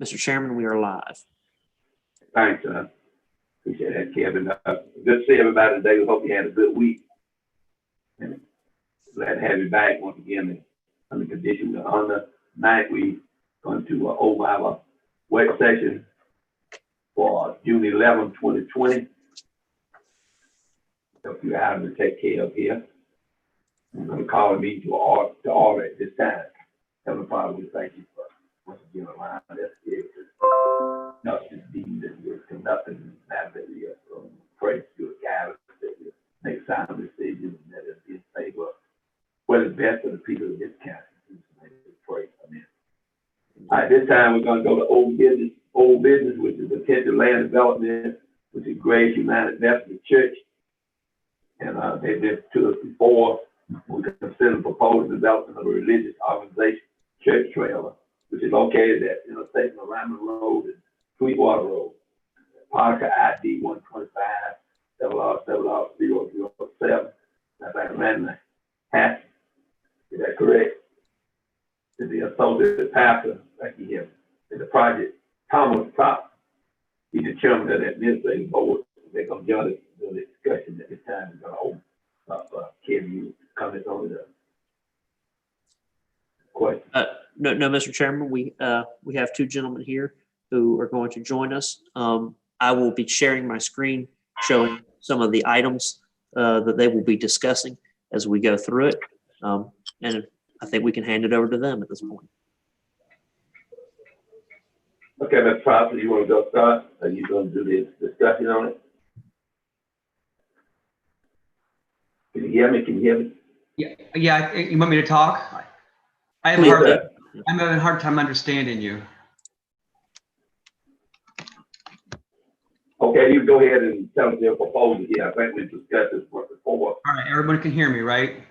Mr. Chairman, we are live. Thanks, appreciate that, Kevin. Good to see everybody today. We hope you had a good week. And glad to have you back once again. Under condition on the night, we going to over our work session for June 11, 2020. A few items to take care of here. I'm going to call the meeting to order at this time. Heavenly Father, we thank you for once again allowing us to not just deemed that you're conducting that we pray that you guide us, that you make sound decisions, and that it's in favor of what is best for the people of this county. Pray. Amen. All right, this time we're going to go to old business, which is potential land development, which is Grace United Methodist Church. And they've been to us before. We consider proposed development of a religious organization church trailer, which is located at intersection of Lyman Road and Sweetwater Road. Parker ID 125 007. That's like Amanda Hatch. Is that correct? Is the associate pastor, like he is, in the project, Thomas Pop. He's the chairman of the administrative board. They're going to join us in the discussion at this time. We're going to open up. Kevin, you comment on the question? No, Mr. Chairman, we have two gentlemen here who are going to join us. I will be sharing my screen, showing some of the items that they will be discussing as we go through it. And I think we can hand it over to them at this point. Okay, Mr. Prosper, you want to go start? Are you going to do this discussion on it? Can you hear me? Can you hear me? Yeah. You want me to talk? I'm having a hard time understanding you. Okay, you go ahead and tell us your proposal here. I think we discussed this before. All right, everyone can hear me, right?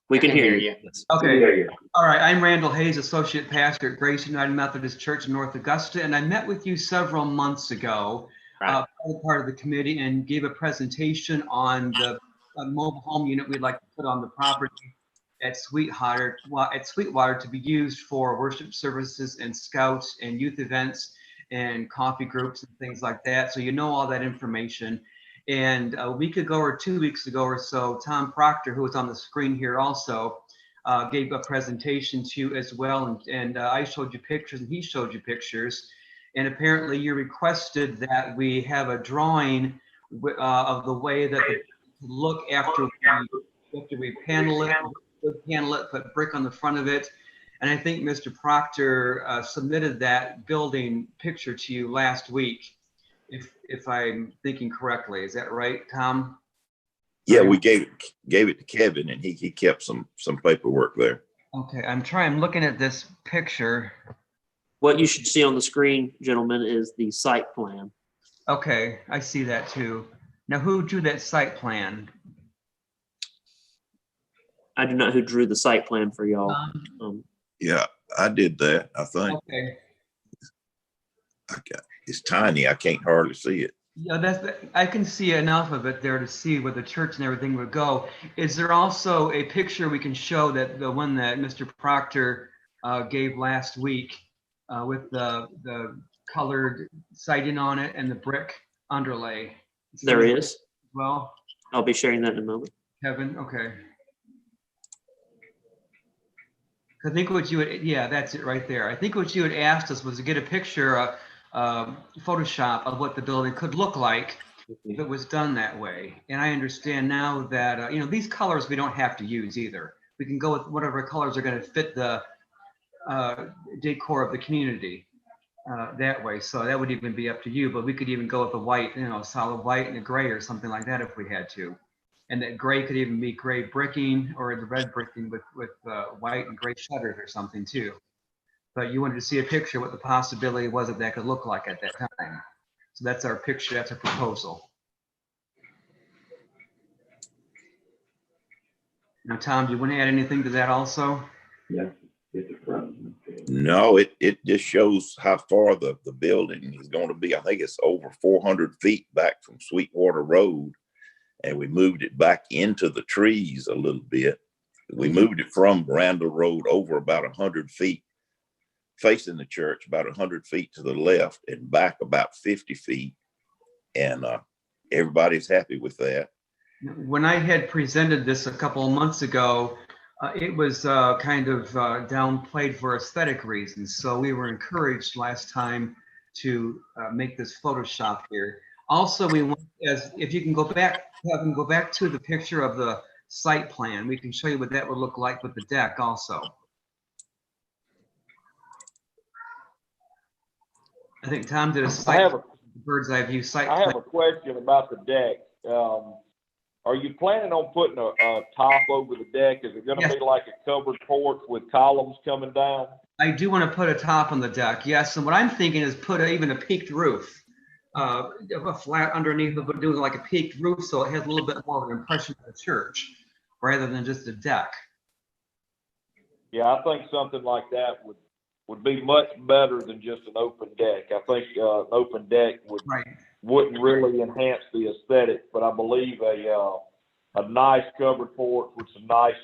We can hear you. Okay. All right, I'm Randall Hayes, Associate Pastor at Grace United Methodist Church in North Augusta, and I met with you several months ago, part of the committee, and gave a presentation on the mobile home unit we'd like to put on the property at Sweetwater to be used for worship services and scouts and youth events and coffee groups and things like that. So you know all that information. And a week ago or 2 weeks ago or so, Tom Proctor, who was on the screen here also, gave a presentation to you as well. And I showed you pictures and he showed you pictures. And apparently you requested that we have a drawing of the way that the look after we panel it, put brick on the front of it. And I think Mr. Proctor submitted that building picture to you last week, if I'm thinking correctly. Is that right, Tom? Yeah, we gave it to Kevin, and he kept some paperwork there. Okay, I'm looking at this picture. What you should see on the screen, gentlemen, is the site plan. Okay, I see that too. Now, who drew that site plan? I do not who drew the site plan for y'all. Yeah, I did that, I think. Okay. It's tiny. I can't hardly see it. Yeah, I can see enough of it there to see where the church and everything would go. Is there also a picture we can show, that the one that Mr. Proctor gave last week with the colored siding on it and the brick underlay? There is. Well, I'll be sharing that in a moment. Kevin, okay. I think what you would, yeah, that's it right there. I think what you had asked us was to get a picture, Photoshop of what the building could look like if it was done that way. And I understand now that, these colors we don't have to use either. We can go with whatever colors are going to fit the decor of the community that way. So that would even be up to you, but we could even go with a white, solid white and a gray or something like that if we had to. And that gray could even be gray bricking, or the red bricking with white and gray shutters or something too. But you wanted to see a picture of what the possibility was that could look like at that time. So that's our picture, that's our proposal. Now, Tom, do you want to add anything to that also? Yeah. No, it just shows how far the building is going to be. I think it's over 400 feet back from Sweetwater Road. And we moved it back into the trees a little bit. We moved it from Randall Road over about 100 feet facing the church about 100 feet to the left and back about 50 feet. And everybody's happy with that. When I had presented this a couple of months ago, it was kind of downplayed for aesthetic reasons. So we were encouraged last time to make this Photoshop here. Also, we want, as if you can go back, Kevin, go back to the picture of the site plan. We can show you what that would look like with the deck also. I think Tom did a bird's eye view site I plan. have a question about the deck. Are you planning on putting a top over the deck? Is it going to Yes. be like a covered porch with columns coming down? I do want to put a top on the deck, yes. And what I'm thinking is put even a peaked roof, a flat underneath, but doing like a peaked roof so it has a little bit more of an impression of the church rather than just a deck. Yeah, I think something like that would be much better than just an open deck. I think an open deck wouldn't really enhance the aesthetic, but I believe a nice covered porch with some nice,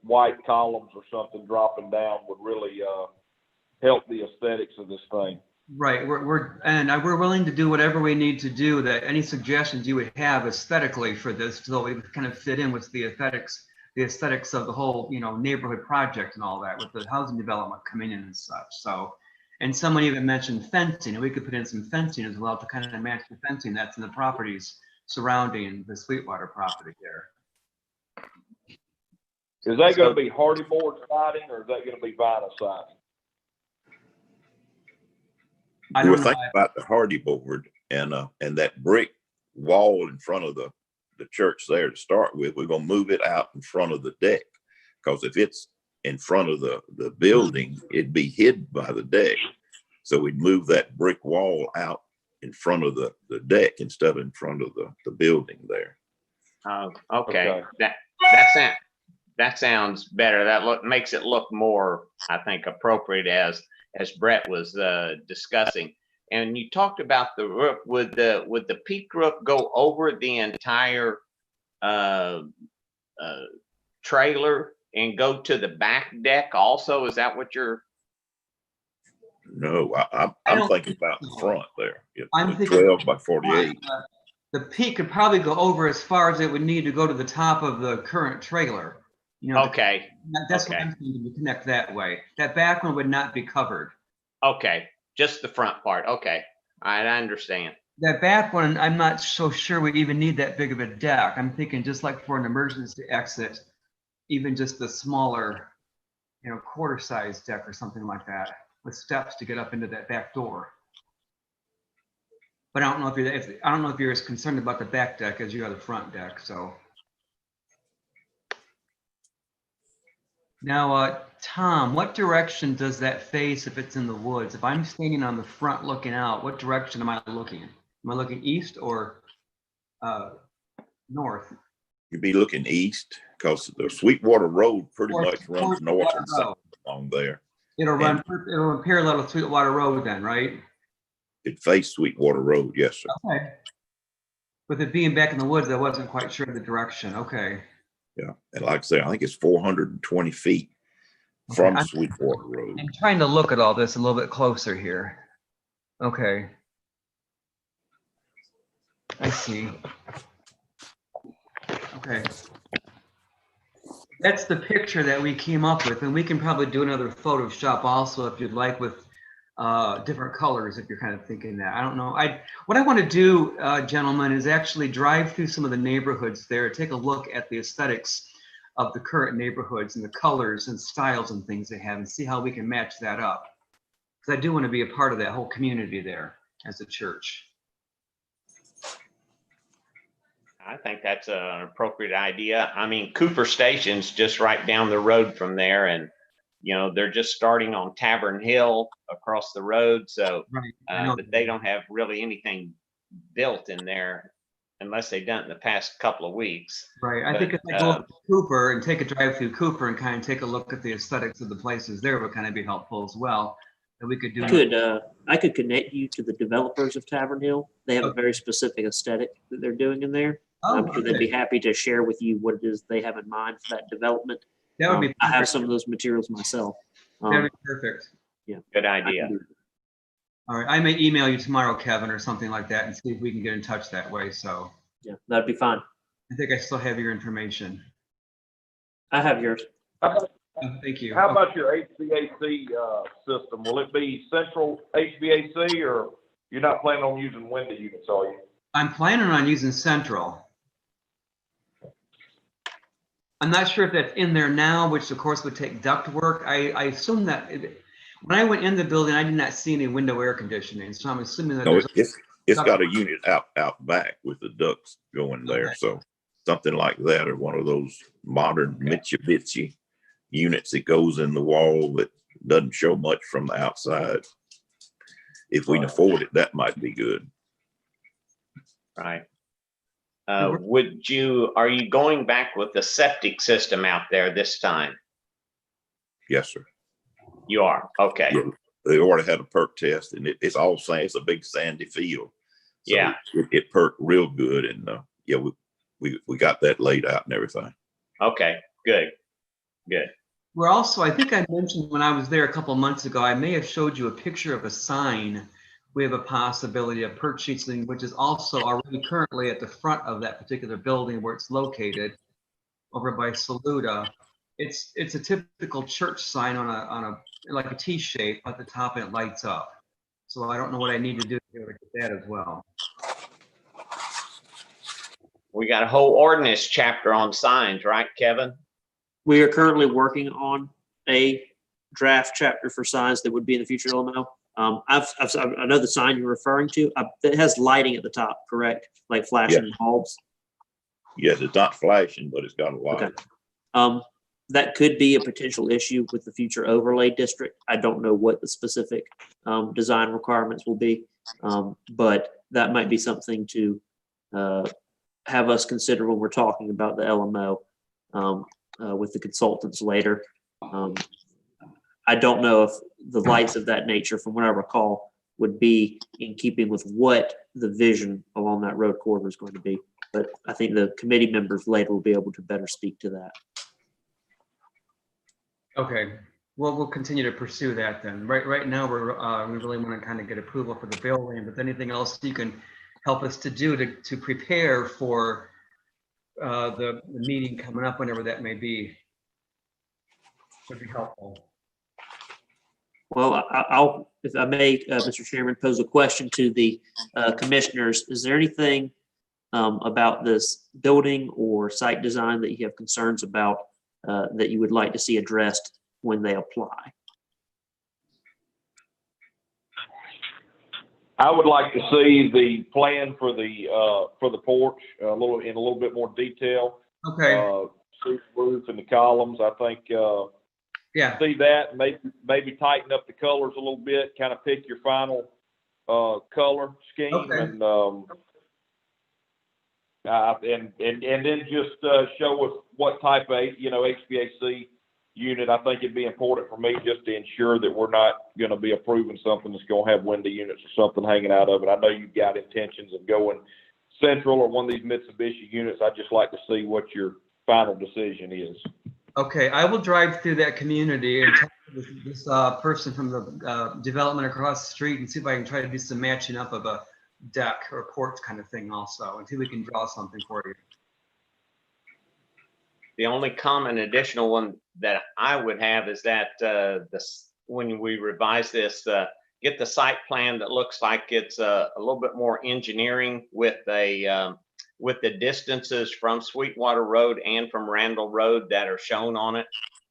white columns or something dropping down would really help the aesthetics of this thing. Right, we're willing to do whatever we need to do. That any suggestions you would have aesthetically for this, so it would kind of fit in with the aesthetics of the whole, neighborhood project and all that, with the housing development coming in and such. So, and someone even mentioned fencing, and we could put in some fencing as well to kind of match the fencing that's in the properties surrounding the Sweetwater property there. Is that going to be hardy board siding or is that going to be vinyl siding? We're thinking about the hardy board and that brick wall in front of the church there to start with. We're going to move it out in front of the deck, because if it's in front of the building, it'd be hid by the deck. So we'd move that brick wall out in front of the deck instead of in front of the building there. Okay. That sounds better. That makes it look more, I think, appropriate as Brett was discussing. And you talked about the roof. Would the peaked roof go over the entire trailer and go to the back deck also? Is that what you're? No, I'm thinking about the front there. I'm thinking 12 by 48. The peak could probably go over as far as it would need to go to the top of the current trailer. Okay. That's what I'm thinking, to connect that way. That back one would not be covered. Okay, just the front part. Okay, I understand. That back one, I'm not so sure we even need that big of a deck. I'm thinking just like for an emergency exit, even just the smaller, quarter-sized deck or something like that, with steps to get up into that back door. But I don't know if you're as concerned about the back deck as you are the front deck. So now, Tom, what direction does that face if it's in the woods? If I'm standing on the front looking out, what direction am I looking? Am I looking east or north? You'd be looking east, because the Sweetwater Road pretty much runs north and south along there. It'll run parallel to Sweetwater Road then, right? It faced Sweetwater Road, yes, sir. Okay. With it being back in the woods, I wasn't quite sure of the direction. Okay. Yeah, and like I say, I think it's 420 feet from Sweetwater Road. I'm trying to look at all this a little bit closer here. Okay. I see. Okay. That's the picture that we came up with, and we can probably do another Photoshop also if you'd like, with different colors, if you're kind of thinking that. I don't know. What I want to do, gentlemen, is actually drive through some of the neighborhoods there, take a look at the aesthetics of the current neighborhoods and the colors and styles and things they have, and see how we can match that up. Because I do want to be a part of that whole community there as a church. I think that's an appropriate idea. I mean, Cooper Station's just right down the road from there, and they're just starting on Tavern Hill across the road. So, but they don't have really anything built in there unless they've done it in the past couple of weeks. Right. I think if I go up to Cooper and take a drive through Cooper and kind of take a look at the aesthetics of the places there, would kind of be helpful as well. That we could do. I could connect you to the developers of Tavern Hill. They have a very specific aesthetic that they're doing in there. I'm sure they'd be happy to share with you what it is they have in mind for that development. That would be perfect. I have some of those materials myself. That would be perfect. Yeah. Good idea. All right, I may email you tomorrow, Kevin, or something like that, and see if we can get in touch that way. So Yeah, that'd be fine. I think I still have your information. I have yours. Thank you. How about your HVAC system? Will it be central HVAC, or you're not planning on using window units, are you? I'm planning on using central. I'm not sure if that's in there now, which of course would take duct work. I assume that when I went in the building, I did not see any window air conditioning. So I'm assuming that No, there's it's got a unit out back with the ducts going there. Okay. So something like that, or one of those modern Mitsubishi units that goes in the wall that doesn't show much from the outside. If we can afford it, that might be good. Right. Are you going back with the septic system out there this time? Yes, sir. You are, okay. Yeah, they already had a perk test, and it's all sand. It's a big sandy field. So Yeah. it perked real good, and yeah, we got that laid out and everything. Okay, good. We're also, I think I mentioned when I was there a couple of months ago, I may have showed you a picture of a sign. We have a possibility of purchasing, which is also already currently at the front of that particular building where it's located, over by Saluda. It's a typical church sign on a like a T shape at the top, and it lights up. So I don't know what I need to do to get that as well. We got a whole ordinance chapter on signs, right, Kevin? We are currently working on a draft chapter for signs that would be in the future LMO. I know the sign you're referring to. It has lighting at the top, correct? Like flashing bulbs. Yes, it's not flashing, but it's got a light. Okay. That could be a potential issue with the future overlay district. I don't know what the specific design requirements will be, but that might be something to have us consider when we're talking about the LMO with the consultants later. I don't know if the lights of that nature, from what I recall, would be in keeping with what the vision along that road corridor is going to be. But I think the committee members later will be able to better speak to that. Okay, well, we'll continue to pursue that then. Right now, we really want to kind of get approval for the building, but anything else you can help us to do to prepare for the meeting coming up, whenever that may be, would be helpful. Well, I'll, if I may, Mr. Chairman, pose a question to the commissioners. Is there anything about this building or site design that you have concerns about that you would like to see addressed when they apply? I would like to see the plan for the porch in a little bit more detail. Okay. See the roof and the columns. I think Yeah. see that, maybe tighten up the colors a little bit, kind of pick your final color scheme. Okay. And then just show us what type of HVAC unit. I think it'd be important for me just to ensure that we're not going to be approving something that's going to have window units or something hanging out of it. I know you've got intentions of going central or one of these Mitsubishi units. I'd just like to see what your final decision is. Okay, I will drive through that community and talk to this person from the development across the street and see if I can try to do some matching up of a deck or porch kind of thing also, and see if we can draw something for you. The only common additional one that I would have is that when we revise this, get the site plan that looks like it's a little bit more engineering with the distances from Sweetwater Road and from Randall Road that are shown on it,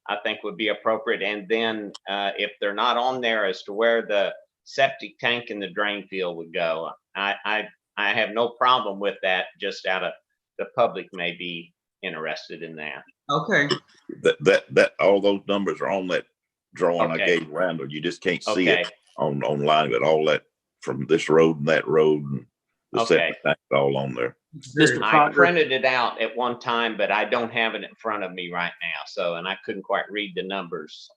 I think would be appropriate. And then if they're not on there as to where the septic tank and the drain field would go, I have no problem with that, just out of the public may be interested in that. Okay. That all those numbers are on that drawing I Okay. gave Randall. You just can't see Okay. it online, but all that from this road and that road and the Okay. septic tank all on there. Mr. I Proctor, printed it out at one time, but I don't have it in front of me right now. So, and I couldn't quite read the numbers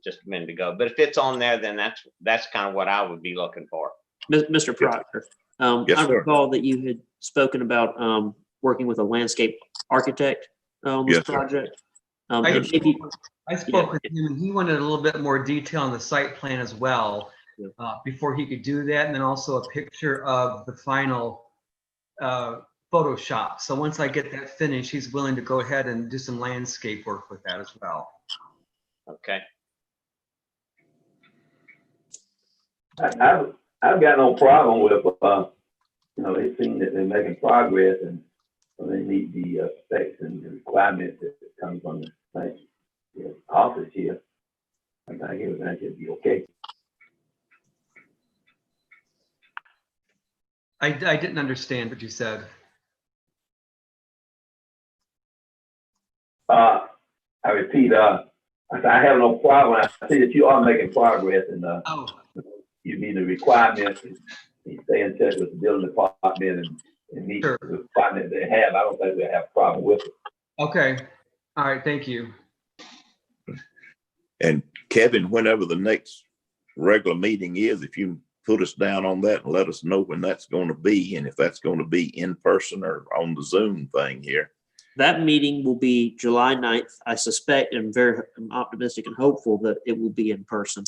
just a minute ago. But if it's on there, then that's kind of what I would be looking for. Mr. Proctor, Yes, I sir. recall that you had spoken about working with a landscape architect on this Yes, sir. project. I and maybe, spoke with him, and he wanted a little bit more detail on the site plan as well, before he could do that, and then also a picture of the final Photoshop. So once I get that finished, he's willing to go ahead and do some landscape work with that as well. Okay. I've got no problem with, they seem that they're making progress and they meet the specs and the requirements that come from the office here. I think everything should be okay. I didn't understand what you said. I repeat, I have no problem. I see that you are making progress and you meet the requirements and you stay in touch with the building department and meet the requirements they have. I don't think we have a problem with it. Okay. All right. Thank you. And Kevin, whenever the next regular meeting is, if you put us down on that and let us know when that's going to be, and if that's going to be in person or on the Zoom thing here. That meeting will be July 9th. I suspect and I'm optimistic and hopeful that it will be in person.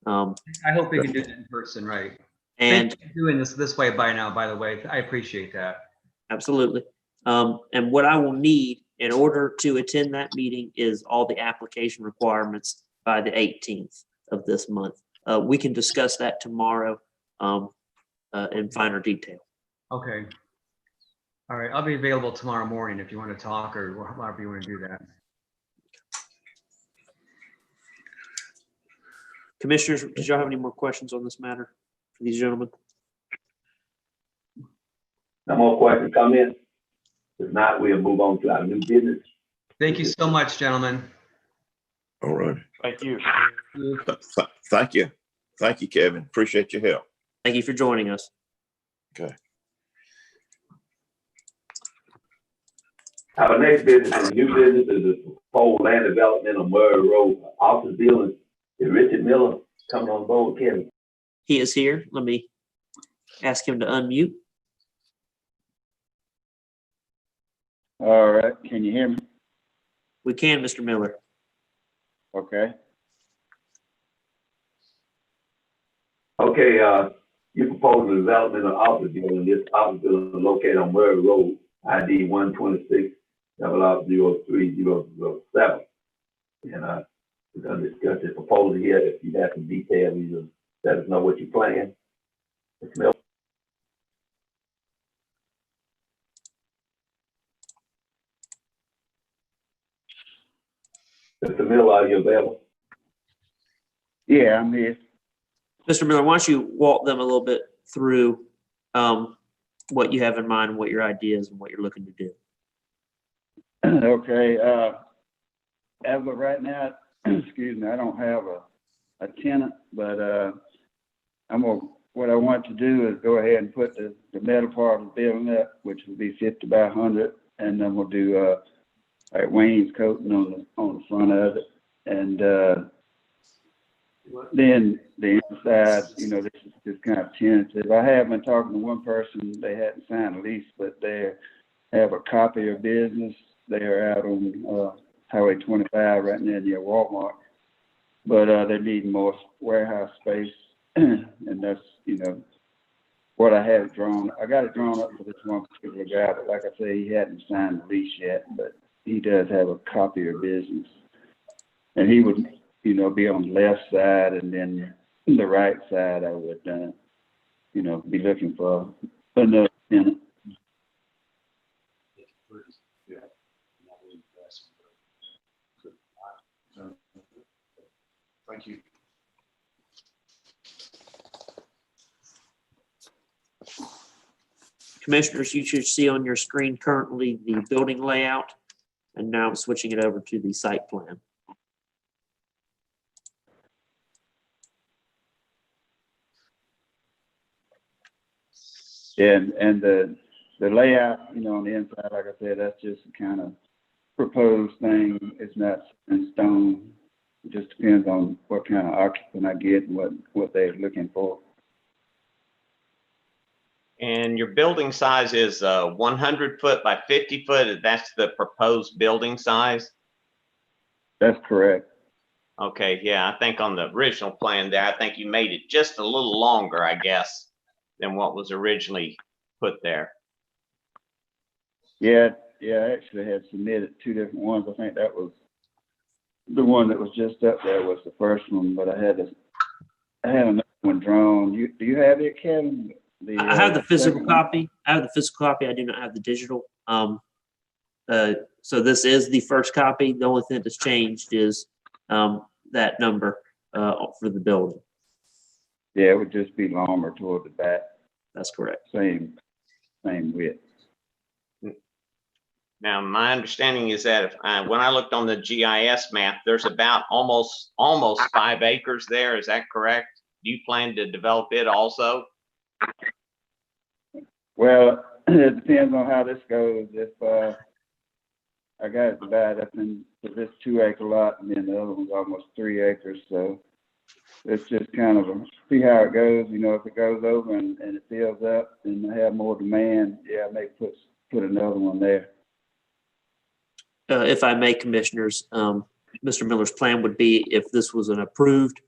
I hope we can do it in person, right? And thank you for doing this way by now, by the way. I appreciate that. Absolutely. And what I will need in order to attend that meeting is all the application requirements by the 18th of this month. We can discuss that tomorrow in finer detail. Okay. All right. I'll be available tomorrow morning if you want to talk or however you want to do that. Commissioners, did y'all have any more questions on this matter for these gentlemen? No more questions, comments? If not, we'll move on to our new business. Thank you so much, gentlemen. All right. Thank you. Thank you. Thank you, Kevin. Appreciate your help. Thank you for joining us. Okay. Our next business is new business is the proposed land development on Murray Road, office building. Is Richard Miller coming on board, Kevin? He is here. Let me ask him to unmute. All right, can you hear me? We can, Mr. Miller. Okay. Okay, you propose the development of office building. This office building is located on Murray Road, ID 126-003007. And we're gonna discuss this proposal here. If you have some details, you just let us know what you're planning. Mr. Miller. Mr. Miller, are you available? Yeah, I'm here. Mr. Miller, why don't you walk them a little bit through what you have in mind, what your ideas and what you're looking to do. Okay, as of right now, excuse me, I don't have a tenant, but what I want to do is go ahead and put the metal part of the building up, which will be 50 by 100, and then we'll do like wainscoting on the front of it, and then the inside, this is just kind of tentative. I have been talking to one person. They hadn't signed a lease, but they have a copy of business. They are out on Highway 25 right near Walmart, but they need more warehouse space, and that's what I have drawn. I got it drawn up for this one particular guy, but like I say, he hadn't signed the lease yet, but he does have a copy of business, and he would be on the left side, and then the right side I would be looking for another tenant. Thank you. Commissioners, you should see on your screen currently the building layout, and now I'm switching it over to the site plan. And the layout, on the inside, like I said, that's just a kind of proposed thing. It's not in stone. It just depends on what kind of occupant I get and what they're looking for. And your building size is 100 foot by 50 foot. That's the proposed building size. That's correct. Okay, yeah, I think on the original plan there, I think you made it just a little longer, I guess, than what was originally put there. Yeah, I actually had submitted two different ones. I think that was the one that was just up there was the first one, but I had another one drawn. Do you have it, Kevin? I have the physical second one? copy. I have the physical copy. I do not have the digital. So this is the first copy. The only thing that's changed is that number for the building. Yeah, it would just be longer toward the back. That's correct. Same width. Now, my understanding is that if when I looked on the GIS map, there's about almost 5 acres there. Is that correct? Do you plan to develop it also? Well, it depends on how this goes. If I got it divided up into this 2 acre lot, and then the other one's almost 3 acres. So it's just kind of see how it goes. You know, if it goes over and it fills up and I have more demand, yeah, I may put another one there. If I may, commissioners, Mr. Miller's plan would be if this was an approved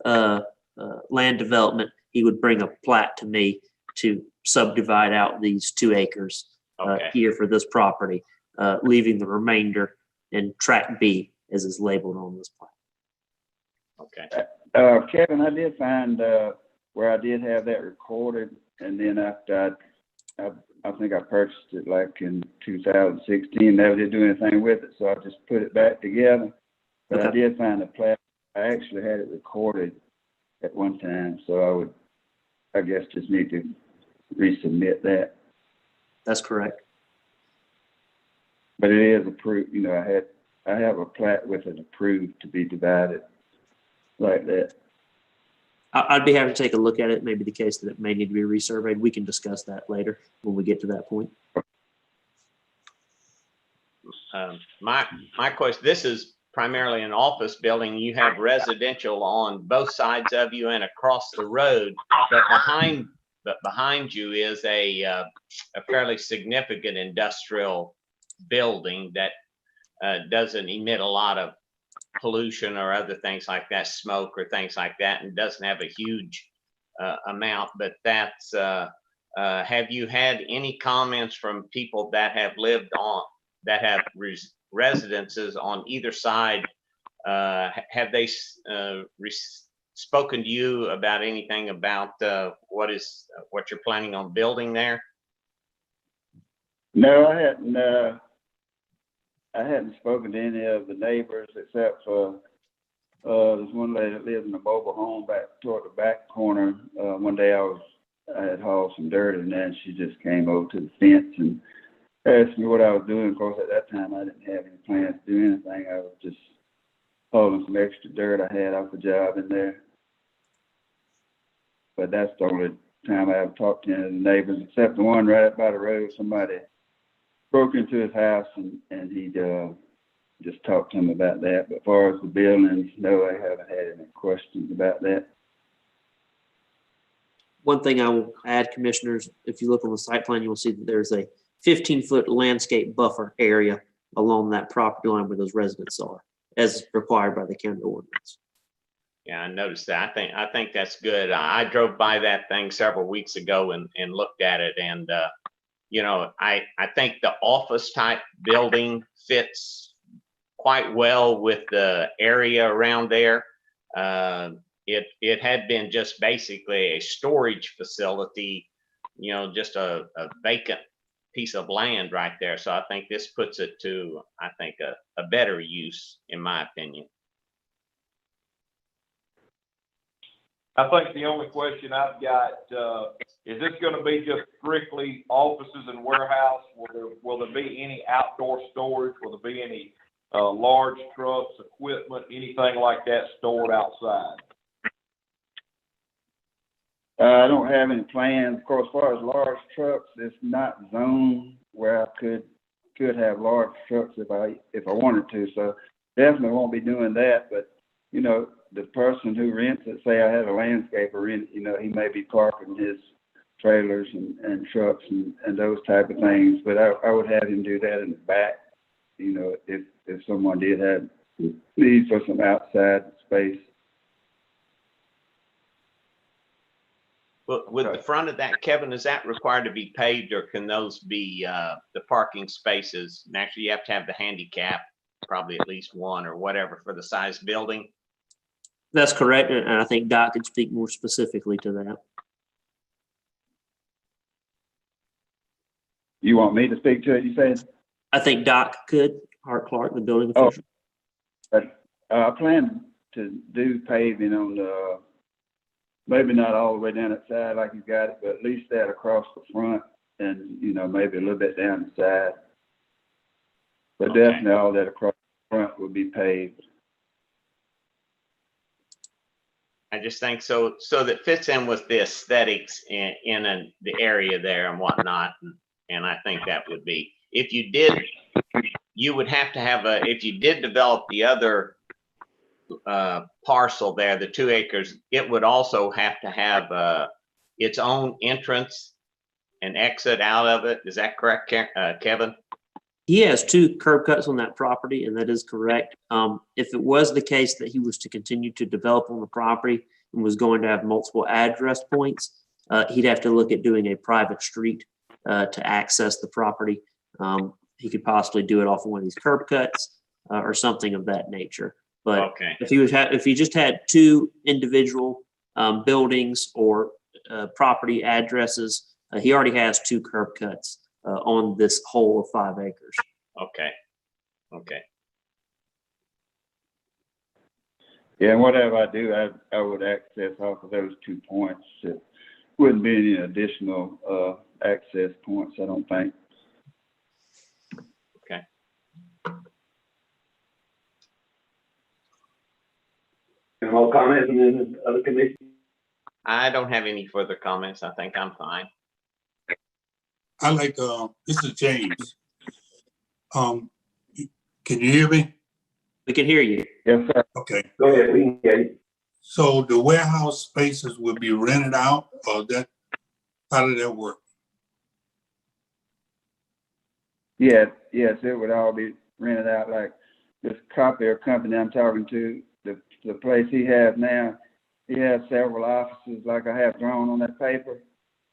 land development, he would bring a plat to me to subdivide out these 2 acres here for this property, leaving the remainder in tract B as is labeled on this plat. Okay. Kevin, I did find where I did have that recorded, and then after I think I purchased it like in 2016. Never did do anything with it, so I just put it back together. But okay. I did find a plat. I actually had it recorded at one time, so I guess just need to resubmit that. That's correct. But it is approved. You know, I have a plat with it approved to be divided like that. I'd be happy to take a look at it. Maybe the case that it may need to be resurveyed. We can discuss that later when we get to that point. My question, this is primarily an office building. You have residential on both sides of you and across the road, but behind you is a fairly significant industrial building that doesn't emit a lot of pollution or other things like that, smoke or things like that, and doesn't have a huge amount. But that's have you had any comments from people that have lived on, that have residences on either side? Have they spoken to you about anything about what you're planning on building there? No, I hadn't spoken to any of the neighbors except for there's one lady that lives in a mobile home back toward the back corner. One day I had hauled some dirt in there, and she just came over to the fence and asked me what I was doing. Of course, at that time I didn't have any plans to do anything. I was just hauling some extra dirt I had off the job in there. But that's the only time I ever talked to any of the neighbors, except the one right up by the road. Somebody broke into his house and he just talked to him about that. But as far as the buildings, no, I haven't had any questions about that. One thing I will add, commissioners, if you look on the site plan, you will see that there's a 15-foot landscape buffer area along that property line where those residents are, as required by the county ordinance. Yeah, I noticed that. I think that's good. I drove by that thing several weeks ago and looked at it, and you know, I think the office type building fits quite well with the area around there. It had been just basically a storage facility, you know, just a vacant piece of land right there. So I think this puts it to, I think, a better use, in my opinion. I think the only question I've got, is this going to be just strictly offices and warehouse? Will there be any outdoor storage? Will there be any large trucks, equipment, anything like that stored outside? I don't have any plans. Of course, as far as large trucks, it's not zoned where I could have large trucks if I wanted to. So definitely won't be doing that. But you know, the person who rents it, say I had a landscaper rent, you know, he may be parking his trailers and trucks and those type of things. But I would have him do that in the back, you know, if someone did need for some outside space. Well, with the front of that, Kevin, is that required to be paved, or can those be the parking spaces? And actually, you have to have the handicap, probably at least one or whatever for the size building. That's correct, and I think Doc can speak more specifically to that. You want me to speak to it, you said? I think Doc could, Hart Clark, the building official. But I plan to do paving on the, maybe not all the way down that side like you got it, but at least that across the front and, you know, maybe a little bit down the side. But Okay. definitely all that across the front would be paved. I just think so that fits in with the aesthetics in the area there and whatnot. And I think that would be, if you did, you would have to have if you did develop the other parcel there, the 2 acres, it would also have to have its own entrance and exit out of it. Is that correct, Kevin? He has 2 curb cuts on that property, and that is correct. If it was the case that he was to continue to develop on the property and was going to have multiple address points, he'd have to look at doing a private street to access the property. He could possibly do it off of one of these curb cuts or something of that nature. But Okay. if he just had 2 individual buildings or property addresses, he already has 2 curb cuts on this whole of 5 acres. Okay. Okay. Yeah, and whatever I do, I would access off of those 2 points. It wouldn't be any additional access points, I don't think. Okay. Any more comments from the other commission? I don't have any further comments. I think I'm fine. I like, this is James. Can you hear me? We can hear you. Yes, sir. Okay, Go ahead, we can hear you. so the warehouse spaces will be rented out, or how did that work? Yes, it would all be rented out. Like this copier company I'm talking to, the place he has now, he has several offices like I have drawn on that paper.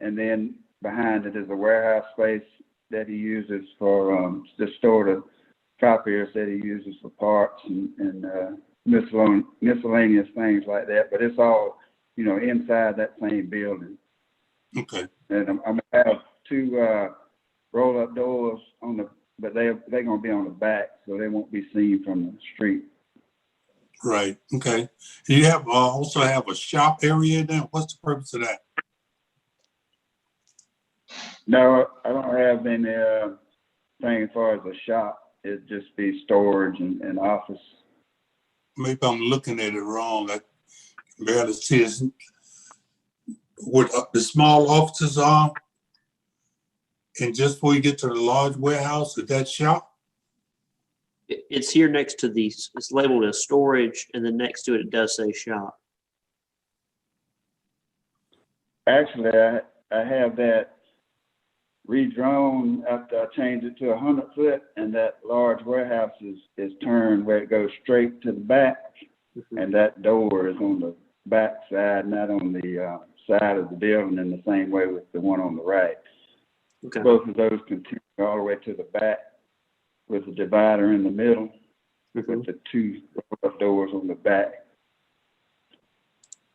And then behind it is a warehouse space that he uses for, to store the copiers that he uses for parts and miscellaneous things like that. But it's all, you know, inside that same building. Okay, And I'm gonna have 2 roll-up doors but they're gonna be on the back, so they won't be seen from the street. right, okay. You have, also have a shop area then? What's the purpose of that? No, I don't have any thing as far as a shop. It'd just be storage and office. Maybe I'm looking at it wrong. I can barely see it. What the small offices are, and just before you get to the large warehouse, is that shop? It's here next to these. It's labeled as storage, and then next to it, it does say shop. Actually, I have that redrawn after I changed it to 100-foot, and that large warehouse is turned where it goes straight to the back, and that door is on the back side, not on the side of the building in the same way with the one on the right. Okay. Both of those continue all the way to the back with the divider in the middle with the 2 doors on the back.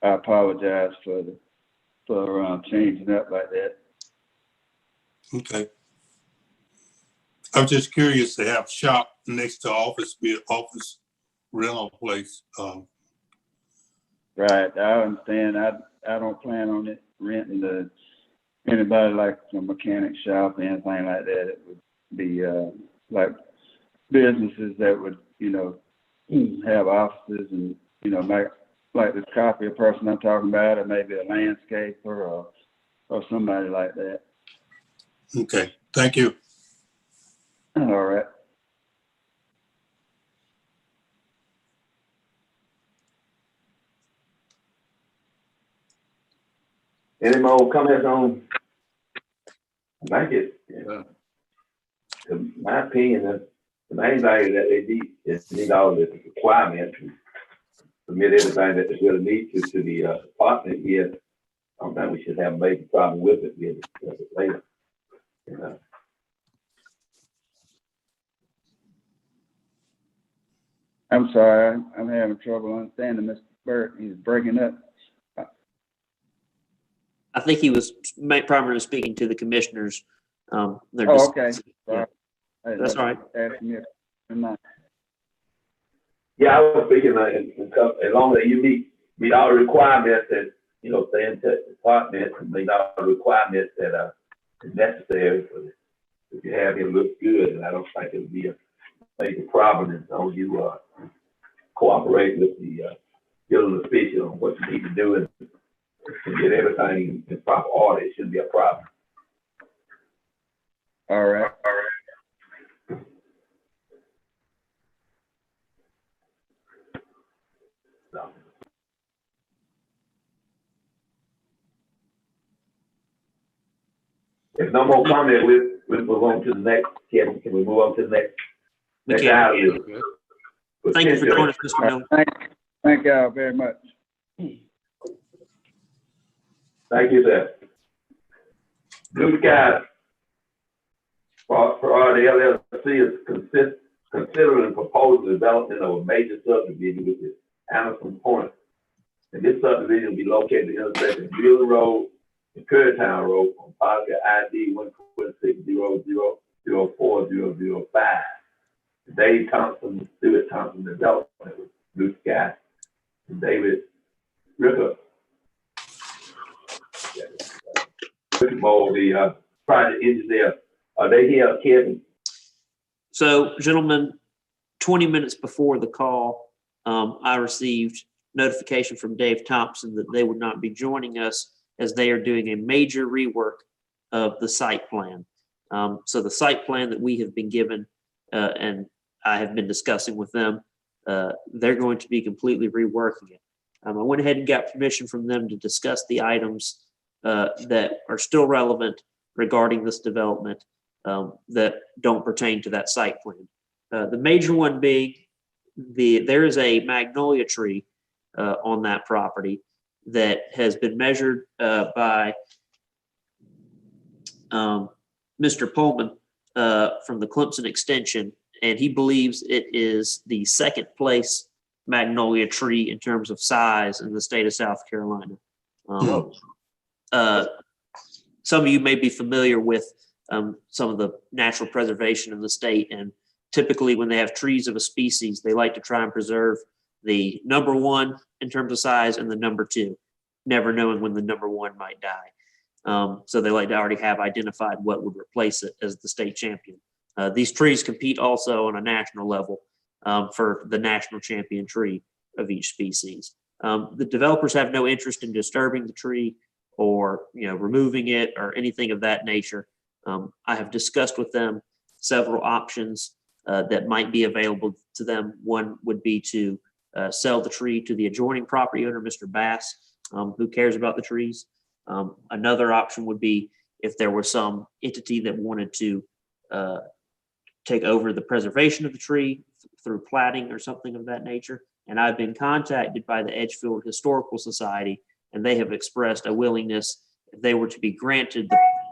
I apologize for changing up like that. Okay. I'm just curious to have shop next to office, be an office rental place. Right, I understand. I don't plan on it renting to anybody like a mechanic shop or anything like that. It would be like businesses that would, you know, have offices and, you know, like this copier person I'm talking about, or maybe a landscaper or somebody like that. Okay, thank you. All right. Any more comments on? I like it. Yeah. In my opinion, The main thing that they need is need all the requirements to submit everything that they really need to the department here. I don't think we should have a major problem with it. We'll discuss it later. You know. I'm sorry, I'm having trouble understanding Mr. Burt. He's breaking up. I think he was primarily speaking to the commissioners. They're Oh, just- okay. Yeah. That's all right. Asking me if not. Yeah, I was thinking as long as you meet all the requirements that, you know, stay in touch with the department and meet all the requirements that are necessary for this. If you have it look good, and I don't think it'll be a major problem as long as you cooperate with the building official on what you need to do and get everything in proper order. It shouldn't be a problem. All right. So. If no more comment, we'll move on to the next. Can we move on to the next? We next can. item? Thank you for joining us, Mr. Miller. Thank y'all very much. Thank you, sir. Blue Sky for the LLC is considering proposed development of a major subdivision, which is Anderson Point. And this subdivision will be located at the intersection of Wheeler Road and Currytown Road on Parker ID 126-0004-005. Dave Thompson, Stuart Thompson Development with Blue Sky, and David Ricker. The project engineer. Are they here, Kevin? So, gentlemen, 20 minutes before the call, I received notification from Dave Thompson that they would not be joining us as they are doing a major rework of the site plan. So the site plan that we have been given and I have been discussing with them, they're going to be completely reworking it. I went ahead and got permission from them to discuss the items that are still relevant regarding this development that don't pertain to that site plan. The major one being there is a magnolia tree on that property that has been measured by Mr. Pullman from the Clemson Extension, and he believes it is the second place magnolia tree in terms of size in the state of South Carolina. Some of you may be familiar with some of the natural preservation in the state, and typically when they have trees of a species, they like to try and preserve the number one in terms of size and the number two, never knowing when the number one might die. So they like to already have identified what would replace it as the state champion. These trees compete also on a national level for the national champion tree of each species. The developers have no interest in disturbing the tree or removing it or anything of that nature. I have discussed with them several options that might be available to them. One would be to sell the tree to the adjoining property owner, Mr. Bass, who cares about the trees. Another option would be if there was some entity that wanted to take over the preservation of the tree through platting or something of that nature. And I've been contacted by the Edgefield Historical Society, and they have expressed a willingness, if they were to be granted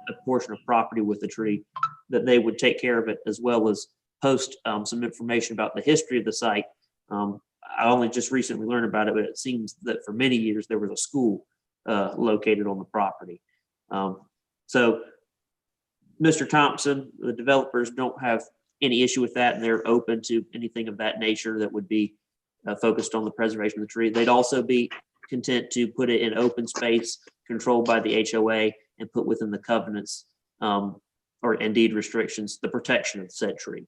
a portion of property with the tree, that they would take care of it, as well as post some information about the history of the site. I only just recently learned about it, but it seems that for many years there was a school located on the property. So Mr. Thompson, the developers don't have any issue with that, and they're open to anything of that nature that would be focused on the preservation of the tree. They'd also be content to put it in open space controlled by the HOA and put within the covenants or indeed restrictions, the protection of said tree.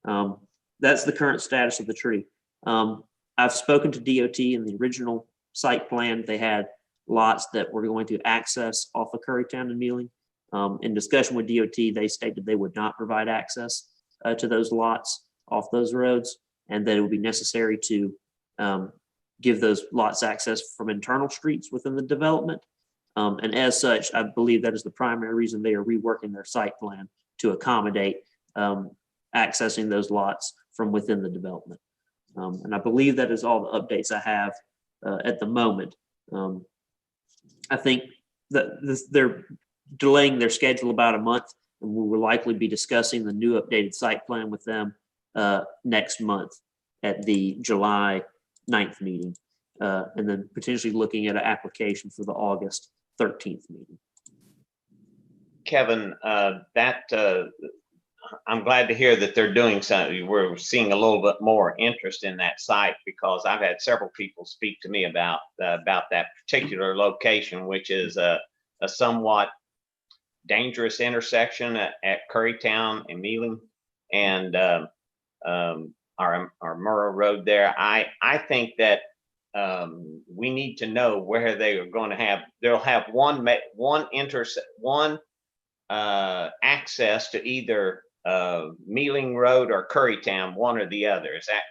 That's the current status of the tree. I've spoken to DOT. In the original site plan, they had lots that were going to access off of Currytown and Mealing. In discussion with DOT, they stated they would not provide access to those lots off those roads, and that it would be necessary to give those lots access from internal streets within the development. And as such, I believe that is the primary reason they are reworking their site plan to accommodate accessing those lots from within the development. And I believe that is all the updates I have at the moment. I think that they're delaying their schedule about a month, and we will likely be discussing the new updated site plan with them next month at the July 9th meeting, and then potentially looking at an application for the August 13th meeting. Kevin, I'm glad to hear that they're doing something. We're seeing a little bit more interest in that site, because I've had several people speak to me about that particular location, which is a somewhat dangerous intersection at Currytown and Mealing and our Murrow Road there. I think that we need to know where they are going to have. They'll have one access to either Mealing Road or Currytown, one or the other. Is that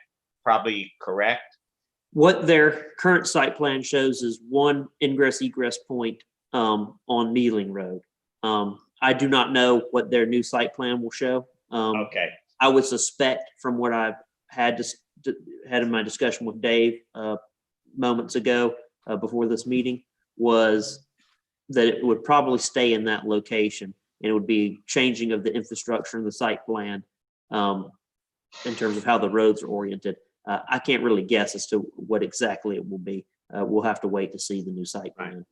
probably correct? What their current site plan shows is one ingress egress point on Mealing Road. I do not know what their new site plan will show. Okay. I would suspect from what I've had in my discussion with Dave moments ago before this meeting, was that it would probably stay in that location, and it would be changing of the infrastructure and the site plan in terms of how the roads are oriented. I can't really guess as to what exactly it will be. We'll have to wait to see the new site plan. Right.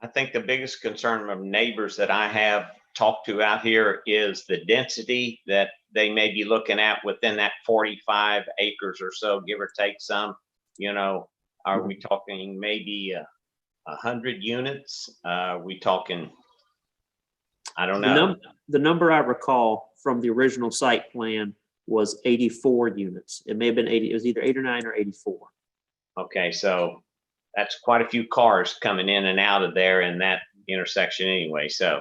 I think the biggest concern from neighbors that I have talked to out here is the density that they may be looking at within that 45 acres or so, give or take some. You know, are we talking maybe 100 units? Are we talking, I don't know. The number I recall from the original site plan was 84 units. It may have been 80. It was either 89 or 84. Okay, so that's quite a few cars coming in and out of there in that intersection anyway. So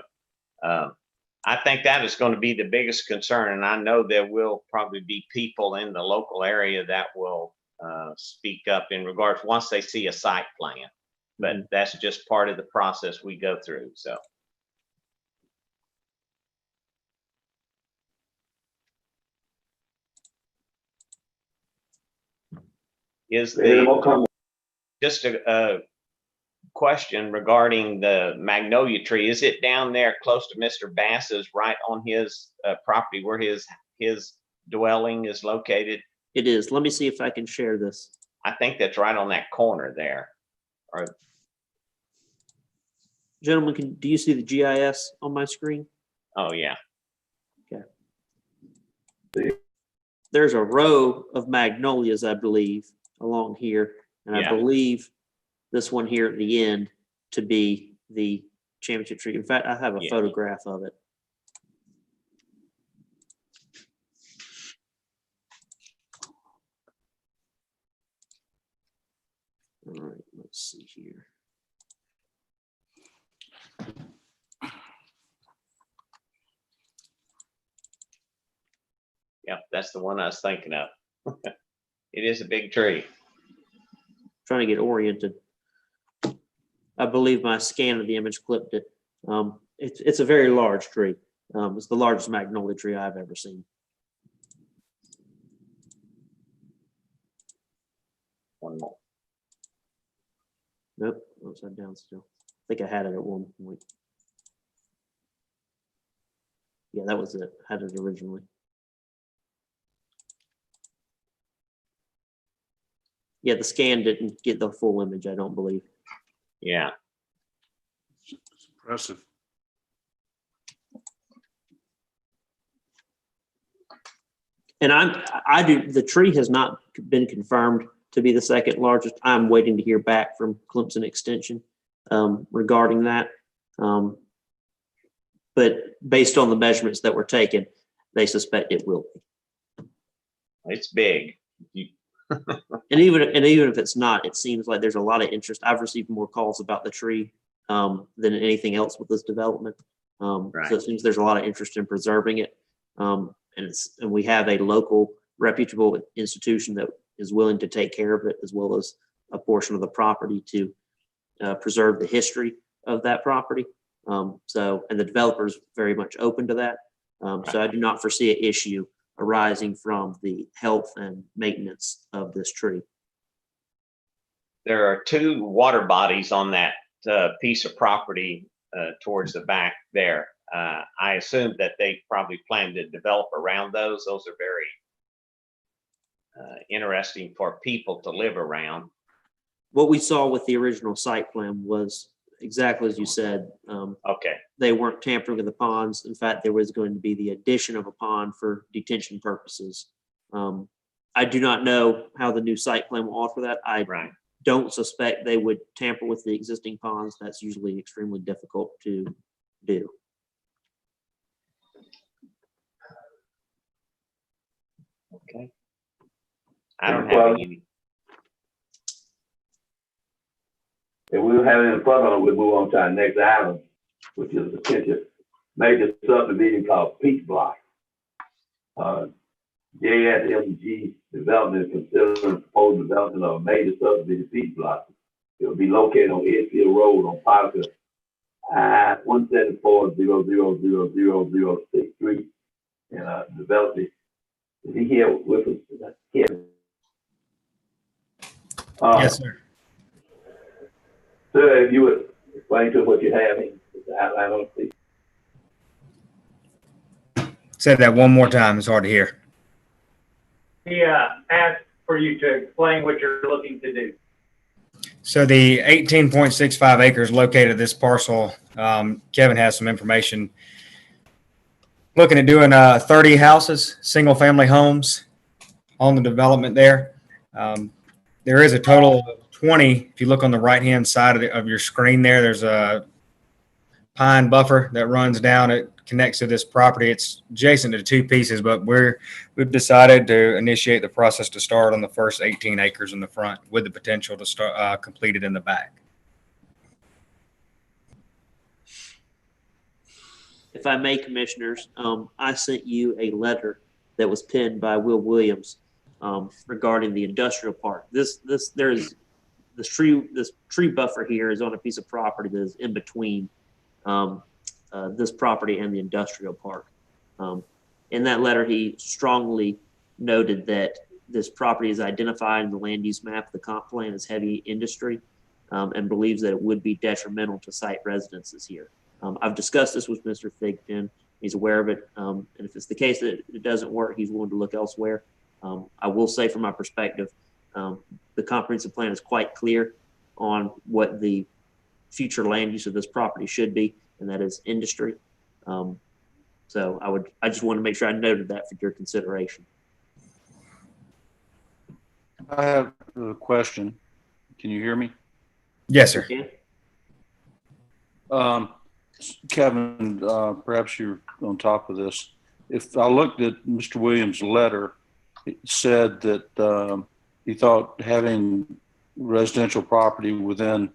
I think that is going to be the biggest concern. And I know there will probably be people in the local area that will speak up in regards once they see a site plan. But that's just part of the process we go through. So. Is the just a question regarding the magnolia tree? Is it down there close to Mr. Bass's, right on his property where his dwelling is located? It is. Let me see if I can share this. I think that's right on that corner there. Or, gentlemen, do you see the GIS on my screen? oh yeah. Okay. There's a row of magnolias, I believe, along here, and I believe this one here at the end to be the championship tree. In fact, I have a photograph of it. All right, let's see here. Yep, that's the one I was thinking of. It is a big tree. Trying to get oriented. I believe my scan of the image clipped it. It's a very large tree. It's the largest magnolia tree I've ever seen. One more. Nope, upside down still. I think I had it at one point. Yeah, that was it. I had it originally. Yeah, the scan didn't get the full image, I don't believe. Yeah. It's impressive. And the tree has not been confirmed to be the second largest. I'm waiting to hear back from Clemson Extension regarding that. But based on the measurements that were taken, they suspect it will be. It's big. And even if it's not, it seems like there's a lot of interest. I've received more calls about the tree than anything else with this development. Right. So it seems there's a lot of interest in preserving it. And we have a local reputable institution that is willing to take care of it, as well as a portion of the property to preserve the history of that property. And the developer is very much open to that. So I do not foresee an issue arising from the health and maintenance of this tree. There are 2 water bodies on that piece of property towards the back there. I assume that they probably plan to develop around those. Those are very interesting for people to live around. What we saw with the original site plan was exactly as you said. Okay. They weren't tampering with the ponds. In fact, there was going to be the addition of a pond for detention purposes. I do not know how the new site plan will offer that. I don't suspect they would tamper with the existing ponds. That's usually extremely difficult to do. Okay. I don't have any. If we don't have any further, we'll move on to our next item, which is a potential major subdivision called Peach Block. JSMG Development is considering proposed development of a major subdivision Peach Block. It will be located on Edgefield Road on Parker, 174-0000063, and development. Is he here with us? Here. Yes, sir. Sir, if you would explain to us what you have in the outline on it, please. Say that one more time. It's hard to hear. He asked for you to explain what you're looking to do. So the 18.65 acres located at this parcel, Kevin has some information. Looking at doing 30 houses, single family homes on the development there. There is a total of 20. If you look on the right hand side of your screen there's a pine buffer that runs down. It connects to this property. It's adjacent to 2 pieces, but we've decided to initiate the process to start on the first 18 acres in the front with the potential to start complete it in the back. If I may, commissioners, I sent you a letter that was penned by Will Williams regarding the industrial park. This tree buffer here is on a piece of property that is in between this property and the industrial park. In that letter, he strongly noted that this property is identified in the land use map of the comp plan as heavy industry, and believes that it would be detrimental to site residences here. I've discussed this with Mr. Thigpen. He's aware of it. And if it's the case that it doesn't work, he's willing to look elsewhere. I will say from my perspective, the comprehensive plan is quite clear on what the future land use of this property should be, and that is industry. So I just want to make sure I noted that for your consideration. I have a question. Can you hear me? Yes, sir. Kevin, perhaps you're on top of this. If I looked at Mr. Williams' letter, it said that he thought having residential property within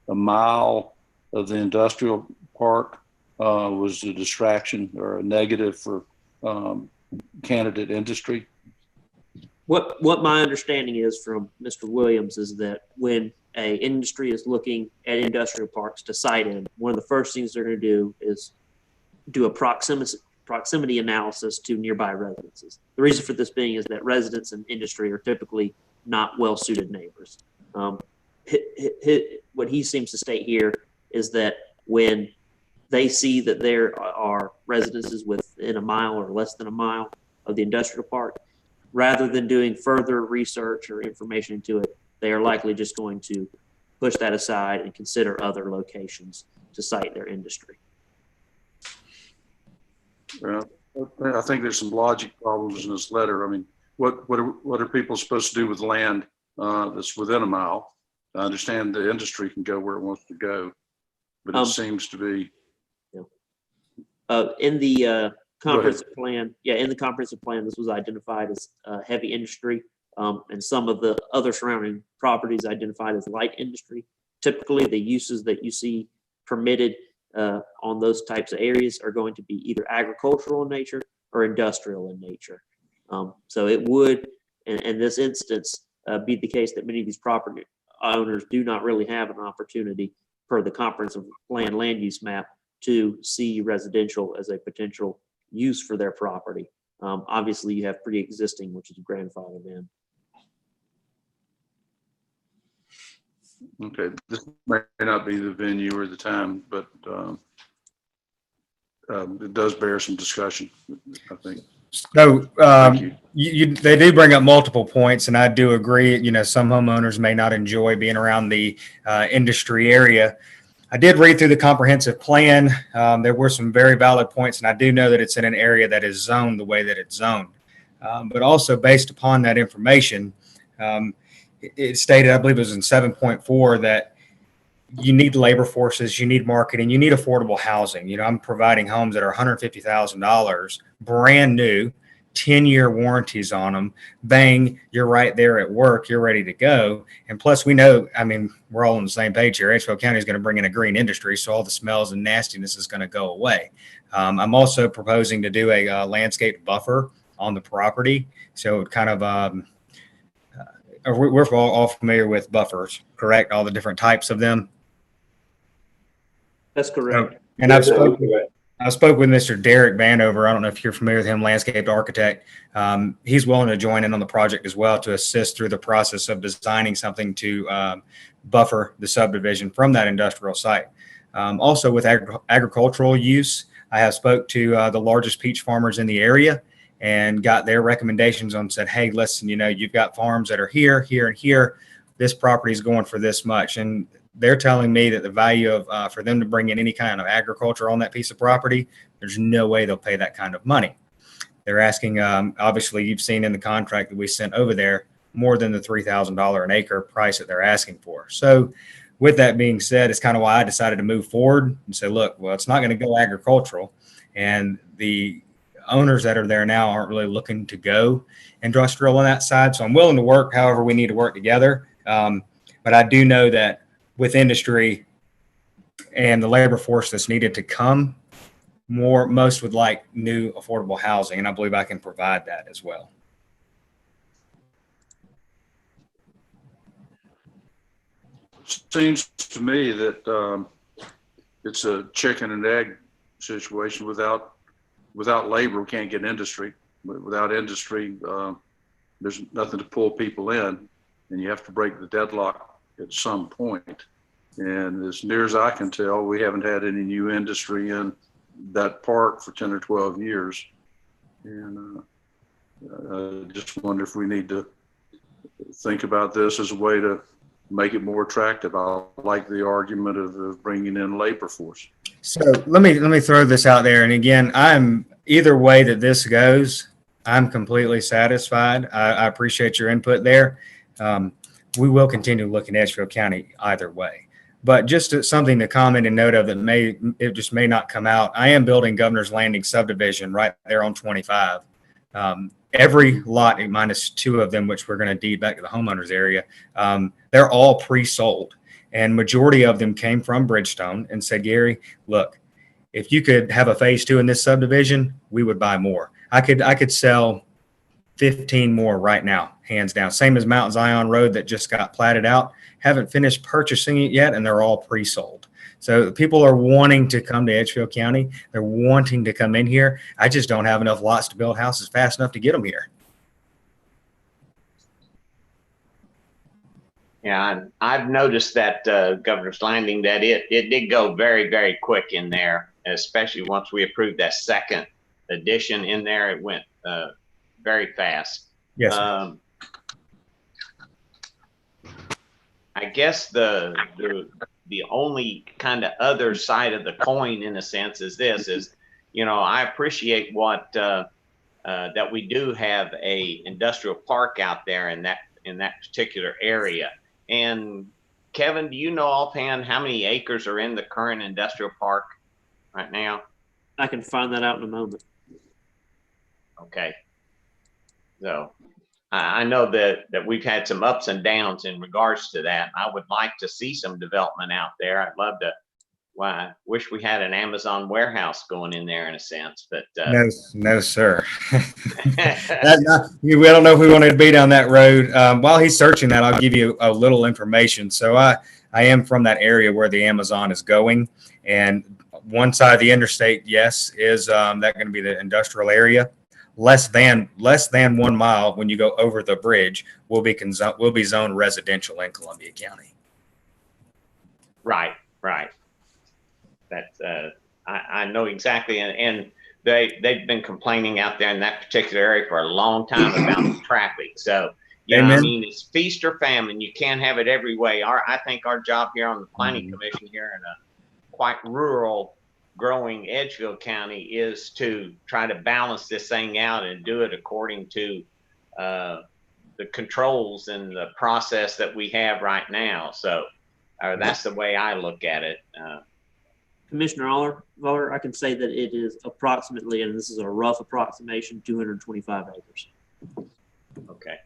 a mile of the industrial park was a distraction or a negative for candidate industry. What my understanding is from Mr. Williams is that when a industry is looking at industrial parks to site in, one of the first things they're going to do is do a proximity analysis to nearby residences. The reason for this being is that residents and industry are typically not well-suited neighbors. What he seems to state here is that when they see that there are residences within a mile or less than a mile of the industrial park, rather than doing further research or information into it, they are likely just going to push that aside and consider other locations to site their industry. Well, I think there's some logic problems in this letter. I mean, what are people supposed to do with land that's within a mile? I understand the industry can go where it wants to go, but it seems to be. In the comprehensive plan, in the comprehensive plan, this was identified as heavy industry, and some of the other surrounding properties identified as light industry. Typically, the uses that you see permitted on those types of areas are going to be either agricultural in nature or industrial in nature. So it would, in this instance, be the case that many of these property owners do not really have an opportunity per the comprehensive plan land use map to see residential as a potential use for their property. Obviously, you have pre-existing, which is grandfathered in. Okay, this may not be the venue or the time, but it does bear some discussion, I think. So Thank you. they do bring up multiple points, and I do agree. You know, some homeowners may not enjoy being around the industry area. I did read through the comprehensive plan. There were some very valid points, and I do know that it's in an area that is zoned the way that it's zoned. But also based upon that information, it stated, I believe it was in 7.4, that you need labor forces, you need marketing, you need affordable housing. You know, I'm providing homes that are $150,000, brand new, 10-year warranties on them. Bang, you're right there at work, you're ready to go. And plus, we know, I mean, we're all on the same page here. Edgefield County is going to bring in a green industry, so all the smells and nastiness is going to go away. I'm also proposing to do a landscape buffer on the property. So kind of, we're all familiar with buffers, correct? All the different types of them. That's correct. And I spoke with Mr. Derek Vanover. I don't know if you're familiar with him, landscape architect. He's willing to join in on the project as well to assist through the process of designing something to buffer the subdivision from that industrial site. Also with agricultural use, I have spoke to the largest peach farmers in the area and got their recommendations on, said, hey, listen, you know, you've got farms that are here, here, and here. This property is going for this much. And they're telling me that the value of for them to bring in any kind of agriculture on that piece of property, there's no way they'll pay that kind of money. They're asking, obviously, you've seen in the contract that we sent over there, more than the $3,000 an acre price that they're asking for. So with that being said, it's kind of why I decided to move forward and say, look, well, it's not going to go agricultural. And the owners that are there now aren't really looking to go industrial on that side. So I'm willing to work however we need to work together. But I do know that with industry and the labor force that's needed to come, most would like new affordable housing, and I believe I can provide that as well. Seems to me that it's a chicken and egg situation. Without labor, we can't get industry. Without industry, there's nothing to pull people in, and you have to break the deadlock at some point. And as near as I can tell, we haven't had any new industry in that park for 10 or 12 years. And I just wonder if we need to think about this as a way to make it more attractive. I like the argument of bringing in labor force. So let me throw this out there. And again, I'm either way that this goes, I'm completely satisfied. I appreciate your input there. We will continue looking at Edgefield County either way. But just something to comment and note of that it just may not come out. I am building Governor's Landing subdivision right there on 25. Every lot, minus 2 of them, which we're going to deed back to the homeowners area, they're all pre-sold. And majority of them came from Bridgestone and said, Gary, look, if you could have a phase 2 in this subdivision, we would buy more. I could sell 15 more right now, hands down. Same as Mount Zion Road that just got platted out. Haven't finished purchasing it yet, and they're all pre-sold. So people are wanting to come to Edgefield County. They're wanting to come in here. I just don't have enough lots to build houses fast enough to get them here. Yeah, and I've noticed that Governor's Landing, that it did go very, very quick in there, especially once we approved that second addition in there. It went very fast. Yes. I guess the only kind of other side of the coin, in a sense, is this: is, you know, I appreciate what that we do have a industrial park out there in that particular area. And Kevin, do you know offhand how many acres are in the current industrial park right now? I can find that out in a moment. Okay. So I know that we've had some ups and downs in regards to that. I would like to see some development out there. I'd love to. Well, I wish we had an Amazon warehouse going in there in a sense, but no, sir. We don't know if we wanted to be down that road. While he's searching that, I'll give you a little information. So I am from that area where the Amazon is going. And one side of the interstate, yes, is that going to be the industrial area. Less than 1 mile when you go over the bridge will be zoned residential in Columbia County. Right. That's I know exactly, and they've been complaining out there in that particular area for a long time about the traffic. So yeah, I mean, it's feast or famine. You can't have it every way. I think our job here on the Planning Commission here in a quite rural, growing Edgefield County is to try to balance this thing out and do it according to the controls and the process that we have right now. So that's the way I look at it. Commissioner Aller, I can say that it is approximately, and this is a rough approximation, 225 acres. Okay.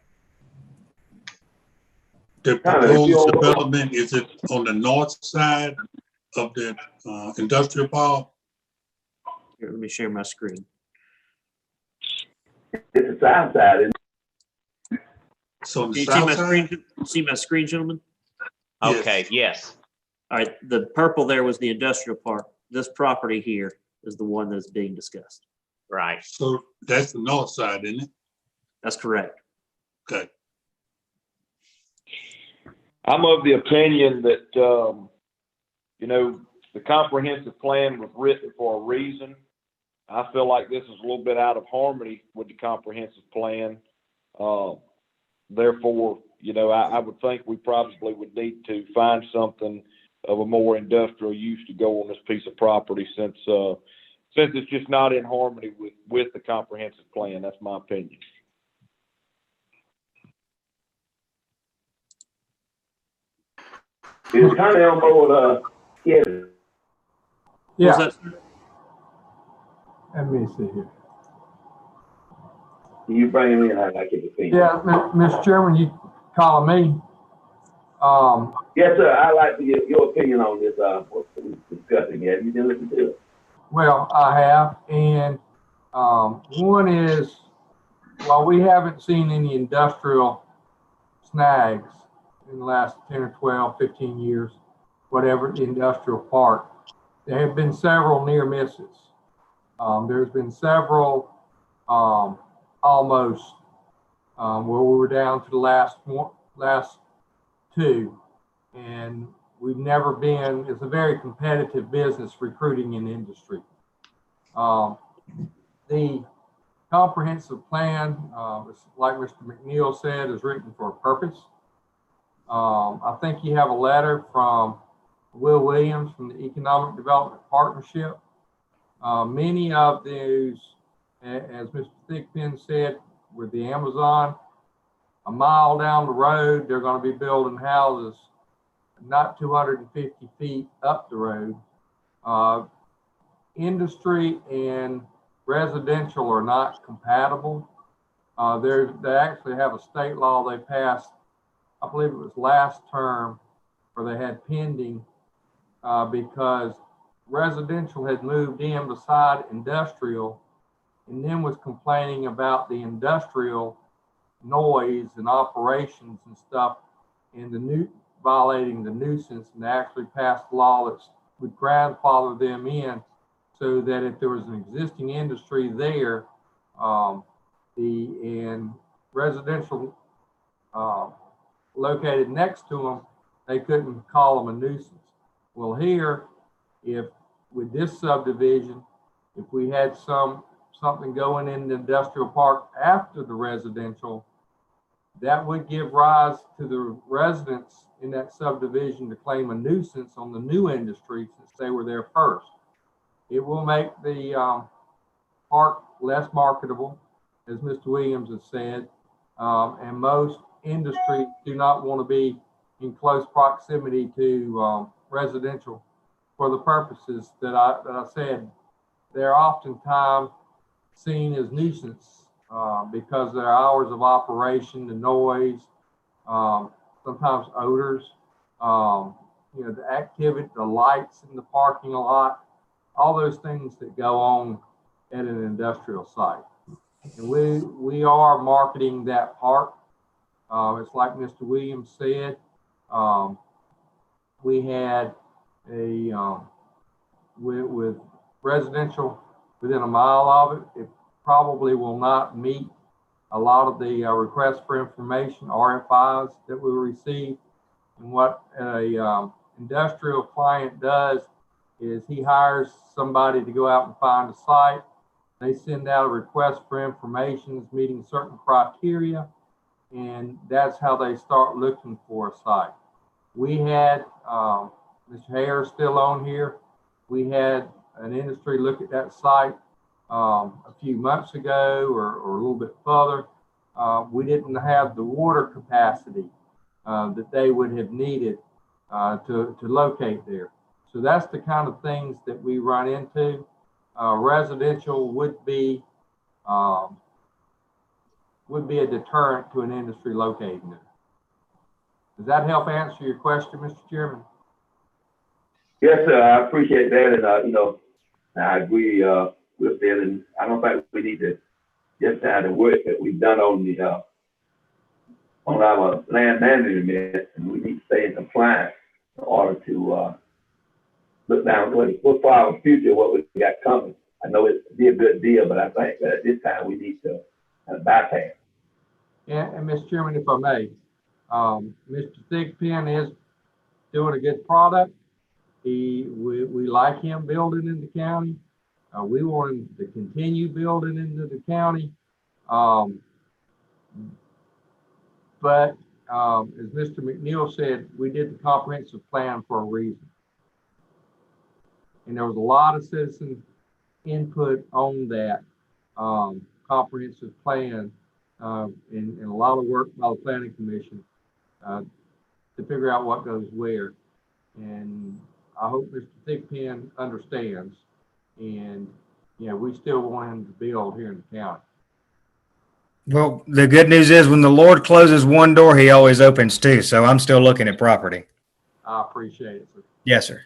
The proposed development, is it on the north side of the industrial park? Here, let me share my screen. It's the south side, isn't it? So the Can you south side? see my screen, gentlemen? Okay. Yes. All right, the purple there was the industrial park. This property here is the one that's being discussed. Right. So that's the north side, isn't it? That's correct. Okay. I'm of the opinion that, the comprehensive plan was written for a reason. I feel like this is a little bit out of harmony with the comprehensive plan. Therefore, I would think we probably would need to find something of a more industrial use to go on this piece of property since it's just not in harmony with the comprehensive plan. That's my opinion. It's kind of on yeah. Yeah. Let me see here. You bring me in, I like your opinion. Yeah, Mr. Chairman, you calling me? Yes, sir. I'd like to get your opinion on this. What we're discussing. Have you been listening to it? Well, I have, and one is, while we haven't seen any industrial snags in the last 10 or 12, 15 years, whatever, industrial park, there have been several near misses. There's been several almost where we were down to the last two, and we've never been. It's a very competitive business, recruiting in industry. The comprehensive plan, like Mr. McNeil said, is written for a purpose. I think you have a letter from Will Williams from the Economic Development Partnership. Many of those, as Mr. Thigpen said, with the Amazon, a mile down the road, they're going to be building houses not 250 feet up the road. Industry and residential are not compatible. They actually have a state law they passed, I believe it was last term, where they had pending because residential had moved in beside industrial and then was complaining about the industrial noise and operations and stuff and violating the nuisance, and they actually passed a law that would grandfather them in so that if there was an existing industry there, and residential located next to them, they couldn't call them a nuisance. Well, here, if with this subdivision, if we had something going in the industrial park after the residential, that would give rise to the residents in that subdivision to claim a nuisance on the new industry since they were there first. It will make the park less marketable, as Mr. Williams has said, and most industries do not want to be in close proximity to residential for the purposes that I said. They're oftentimes seen as nuisance because their hours of operation, the noise, sometimes odors, the activity, the lights in the parking lot, all those things that go on at an industrial site. And we are marketing that park. It's like Mr. Williams said, we had with residential within a mile of it, it probably will not meet a lot of the requests for information, RFIs that we receive. And what a industrial client does is he hires somebody to go out and find a site. They send out a request for information meeting certain criteria, and that's how they start looking for a site. We had, Mr. Hare still on here. We had an industry look at that site a few months ago or a little bit further. We didn't have the water capacity that they would have needed to locate there. So that's the kind of things that we run into. Residential would be a deterrent to an industry locating there. Does that help answer your question, Mr. Chairman? Yes, sir. I appreciate that, and I agree with that. And I don't think we need to just the work that we've done on our land management, and we need to stay in compliance in order to look for our future, what we got coming. I know it'd be a good deal, but I think that at this time we need to bypass. And Mr. Chairman, if I may, Mr. Thigpen is doing a good product. We like him building in the county. We want him to continue building into the county. But as Mr. McNeil said, we did the comprehensive plan for a reason. And there was a lot of citizen input on that comprehensive plan and a lot of work by the Planning Commission to figure out what goes where. And I hope Mr. Thigpen understands. And, we still want him to build here in the county. Well, the good news is when the Lord closes one door, he always opens two. So I'm still looking at property. I appreciate it, sir. Yes, sir.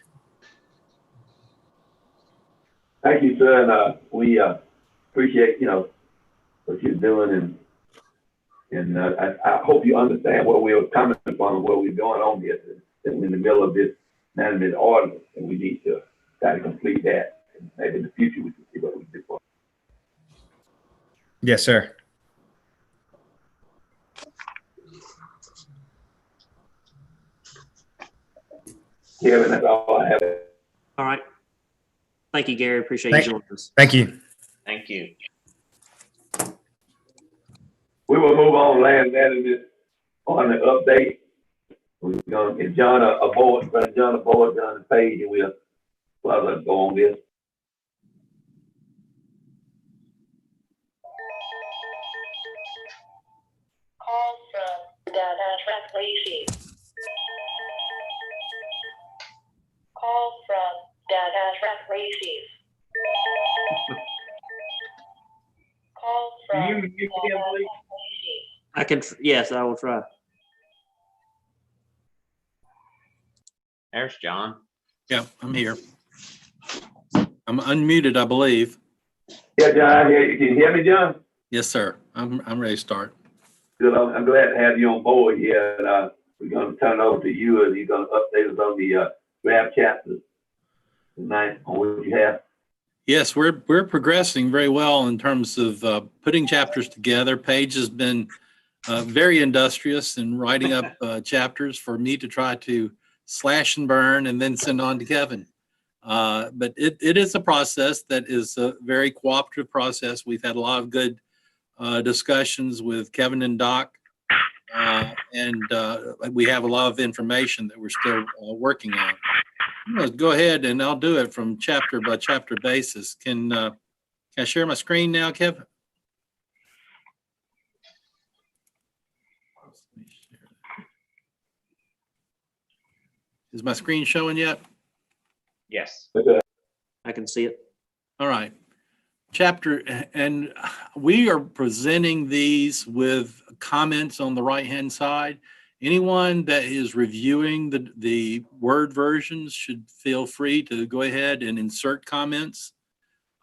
Thank you, sir. And we appreciate, what you're doing. And I hope you understand where we were coming from and where we're going on this. And in the middle of this management ordinance, and we need to try to complete that. And maybe in the future we can see what we can do for it. Yes, sir. Kevin, that's all I have. All right. Thank you, Gary. Appreciate you joining us. Thank you. Thank you. We will move on land management on the update. We're going to get John aboard on the page, and we'll go on this. Call from data track receive. Call from data track receive. Call from Can you mute him, please? I can, yes, I will try. There's John. Yeah, I'm here. I'm unmuted, I believe. Yeah, John, I hear you. Can you hear me, John? Yes, sir. I'm ready to start. Good. I'm glad to have you on board here. And, we're going to turn it over to you, and you're going to update us on the draft chapters tonight on what you have. Yes, we're progressing very well in terms of putting chapters together. Paige has been very industrious in writing up chapters for me to try to slash and burn and then send on to Kevin. But it is a process that is a very cooperative process. We've had a lot of good discussions with Kevin and Doc, and we have a lot of information that we're still working on. I'm going to go ahead and I'll do it from chapter by chapter basis. Can I share my screen now, Kevin? Is my screen showing yet? Yes. I can see it. All right. Chapter, and we are presenting these with comments on the right-hand side. Anyone that is reviewing the Word versions should feel free to go ahead and insert comments.